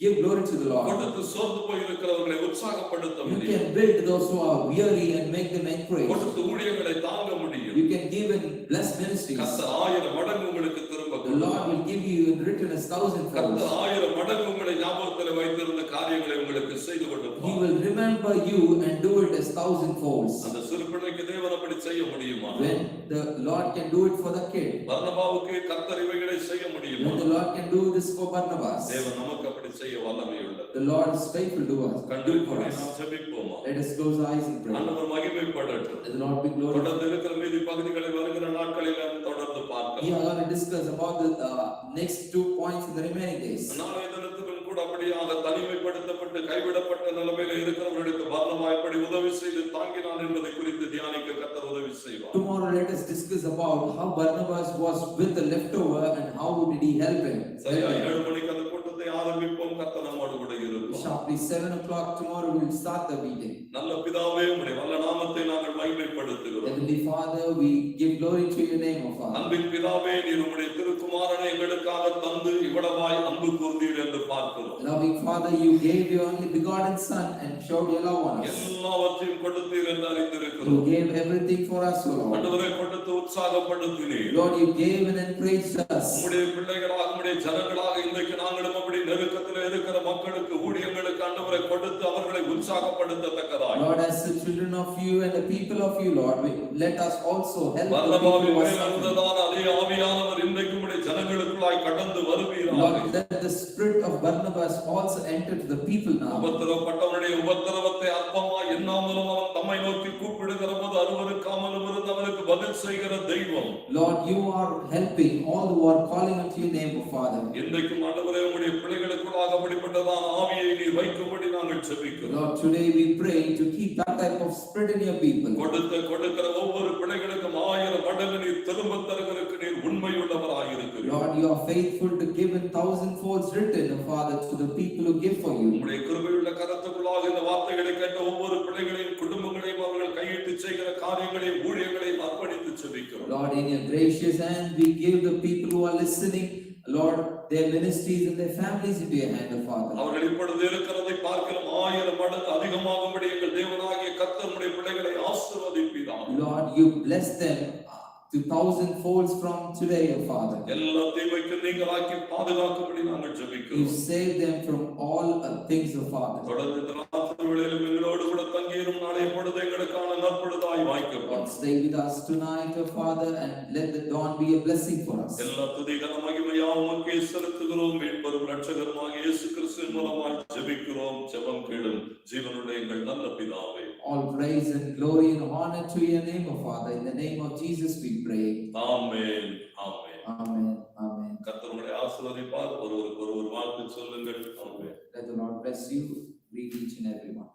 [SPEAKER 1] give glory to the Lord.
[SPEAKER 2] கொடுத்து சோர்ந்து போய் இருக்கிறவர்களை உற்சாகப்படுத்த
[SPEAKER 1] You
[SPEAKER 2] முடியும்.
[SPEAKER 1] can build those who are weary and make them encourage.
[SPEAKER 2] கொடுத்து ஊழியங்களை தாங்க முடியும்.
[SPEAKER 1] You can give and bless ministries.
[SPEAKER 2] கர்த்தர் 1000 மடங்கு உங்களுக்கு திரும்ப
[SPEAKER 1] The Lord will give you in return 1,000 folds.
[SPEAKER 2] கர்த்தர் 1000 மடங்கு உங்களை ஞாபகத்தில் வைத்திருந்த காரியங்களை உங்களுக்கு செய்து
[SPEAKER 1] He
[SPEAKER 2] கொடுப்பார்.
[SPEAKER 1] will remember you and do it 1,000 folds.
[SPEAKER 2] அந்த சிறு பிள்ளைக்கு தேவன் அப்படி செய்ய முடியுமா?
[SPEAKER 1] When the Lord can do it for the kid,
[SPEAKER 2] பர்னபாவுக்கு கர்த்தர் இவைகளை செய்ய முடியுமா?
[SPEAKER 1] when the Lord can do this for Barnabas,
[SPEAKER 2] தேவன் நமக்கு அப்படி செய்ய வல்லமை உள்ளது.
[SPEAKER 1] the Lord is faithful to us.
[SPEAKER 2] கண்டு
[SPEAKER 1] Do it for us.
[SPEAKER 2] நாம் ஜெபிப்போமா?
[SPEAKER 1] Let us close our eyes and pray.
[SPEAKER 2] ஆண்டவர் மகிமைப்படட்டும்.
[SPEAKER 1] Let the Lord be glorified.
[SPEAKER 2] தொடர்ந்து இருக்கிற மீதி பகுதிகளை வருகிற நாட்களில் நாம் தொடர்ந்து
[SPEAKER 1] We
[SPEAKER 2] பார்க்கலாம்.
[SPEAKER 1] are going to discuss about the next 2 points in the remaining days.
[SPEAKER 2] நாளைய தினத்திலும் கூட அப்படியாக தனிமைப்படுத்தப்பட்டு கைவிடப்பட்ட நிலைமையில இருக்கிறவர்களுக்கு பர்னபா எப்படி உதவி செய்து தாங்கினான் என்பதை குறித்து தியானிக்க கர்த்தர் உதவி செய்வார்.
[SPEAKER 1] Tomorrow let us discuss about how Barnabas was with the leftover and how did he help him.
[SPEAKER 2] சரியா 7 மணிக்கு அந்த கூட்டத்தை ஆரம்பிப்போம். கர்த்தர் நம்மோடு கூட இருப்பார்.
[SPEAKER 1] Sharply 7 o'clock tomorrow we will start the meeting.
[SPEAKER 2] நல்ல பிதாவே உம்முடைய வல்ல நாமத்தை நாங்கள் மகிமைப்படுத்துகிறோம்.
[SPEAKER 1] Heavenly Father, we give glory to your name, O Father.
[SPEAKER 2] அன்பின் பிதாவே நீர் உம்முடைய திருக்குமாரனை எங்களுக்காக தந்து இவ்வளவாய் அன்பு கூர்ந்தீர் என்று பார்க்கிறோம்.
[SPEAKER 1] Loving Father, you gave your only begotten Son and showed your love on us.
[SPEAKER 2] எல்லாவற்றையும் கொடுத்தீர் என்று
[SPEAKER 1] You
[SPEAKER 2] அறிந்திருக்கிறோம்.
[SPEAKER 1] gave everything for us, O Lord.
[SPEAKER 2] ஆண்டவரே கொடுத்து உற்சாகப்படுத்தினீர்.
[SPEAKER 1] Lord, you gave and encouraged us.
[SPEAKER 2] உம்முடைய பிள்ளைகளாக உம்முடைய ஜனங்களாக இன்றைக்கு நாங்களும் அப்படி நெருக்கத்தில் இருக்கிற மக்களுக்கு ஊழியங்களுக்கு ஆண்டவரை கொடுத்து அவர்களை உற்சாகப்படுத்தத்தக்கதாய்
[SPEAKER 1] Lord, as the children of you and the people of you, Lord, let us also help the
[SPEAKER 2] பர்னபாவின்
[SPEAKER 1] people who are
[SPEAKER 2] மேல்
[SPEAKER 1] suffering.
[SPEAKER 2] இருந்ததான அதே ஆவியானவர் இன்றைக்கு உம்முடைய ஜனங்களுக்குள்ளாய் கடந்து வருவீராக.
[SPEAKER 1] Lord, let the spirit of Barnabas also enter to the people now.
[SPEAKER 2] உபத்திரவப்பட்டவனுடைய உபத்திரவத்தை அற்பமாய் எண்ணாமலும் அவன் தம்மை நோக்கி கூப்பிடுகிற போது அருவருக்காமலும் இருந்து அவனுக்கு பதில் செய்கிற தெய்வம்.
[SPEAKER 1] Lord, you are helping all who are calling unto your name, O Father.
[SPEAKER 2] இன்றைக்கும் ஆண்டவரே உம்முடைய பிள்ளைகளுக்குள்ளாக அப்படிப்பட்டதான ஆவியை நீர் வைக்கும்படி நாங்கள் ஜெபிக்கிறோம்.
[SPEAKER 1] Lord, today we pray to keep that type of spirit in your people.
[SPEAKER 2] கொடுக்கிற ஒவ்வொரு பிள்ளைகளுக்கும் 1000 மடங்கு நீர் திரும்ப தருகிறதுக்கு நீர் உண்மையுள்ளவராய் இருக்கிறீர்.
[SPEAKER 1] Lord, you are faithful to give in 1,000 folds return, O Father, to the people who give for you.
[SPEAKER 2] உம்முடைய கிருபையுள்ள கரத்துக்குள்ளாக இந்த வார்த்தைகளை கேட்ட ஒவ்வொரு பிள்ளைகளையும் குடும்பங்களையும் அவர்கள் கையிட்டு செய்கிற காரியங்களையும் ஊழியங்களையும் அர்ப்பணித்து ஜெபிக்கிறோம்.
[SPEAKER 1] Lord, in your gracious hand, we give the people who are listening, Lord, their ministries and their families into your hand, O Father.
[SPEAKER 2] அவர்கள் இப்பொழுது இருக்கிறதை பார்க்கலாம் 1000 மடங்கு அதிகமாகும்படி எங்கள் தேவனாகிய கர்த்தர் உம்முடைய பிள்ளைகளை ஆசீர்வதிப்பீராக.
[SPEAKER 1] Lord, you bless them to 1,000 folds from today, O Father.
[SPEAKER 2] எல்லா தீமைக்கும் நீங்களாக்கி பாதுகாக்கும்படி நாங்கள்
[SPEAKER 1] You
[SPEAKER 2] ஜெபிக்கிறோம்.
[SPEAKER 1] save them from all things, O Father.
[SPEAKER 2] தொடர்ந்து இந்த ராத்திரி வேளையிலும் எங்களோடு கூட தங்கியிரும் நாளைய பொழுது எங்களுக்கான நற்பொழுதாய் வாய்க்கப்படும்.
[SPEAKER 1] Lord, stay with us tonight, O Father, and let the dawn be a blessing for us.
[SPEAKER 2] எல்லா துதி கன மகிமையாவும் உமக்கே செலுத்துகிறோம். மீட்பரும் இரட்சகருமாகிய இயேசு கிறிஸ்துவின் மூலமாய் ஜெபிக்கிறோம். ஜெபம் கேளும் ஜீவனுடைய எங்கள் நல்ல பிதாவே.
[SPEAKER 1] All praise and glory and honor to your name, O Father. In the name of Jesus we pray.
[SPEAKER 2] Amen amen.
[SPEAKER 1] Amen. Amen.
[SPEAKER 2] கர்த்தர் உங்களை ஆசீர்வதிப்பார். ஒருவருக்கு ஒருவர் வாழ்த்து சொல்லுங்கள். ஆமென்.
[SPEAKER 1] Let the Lord bless you. Greet each and everyone.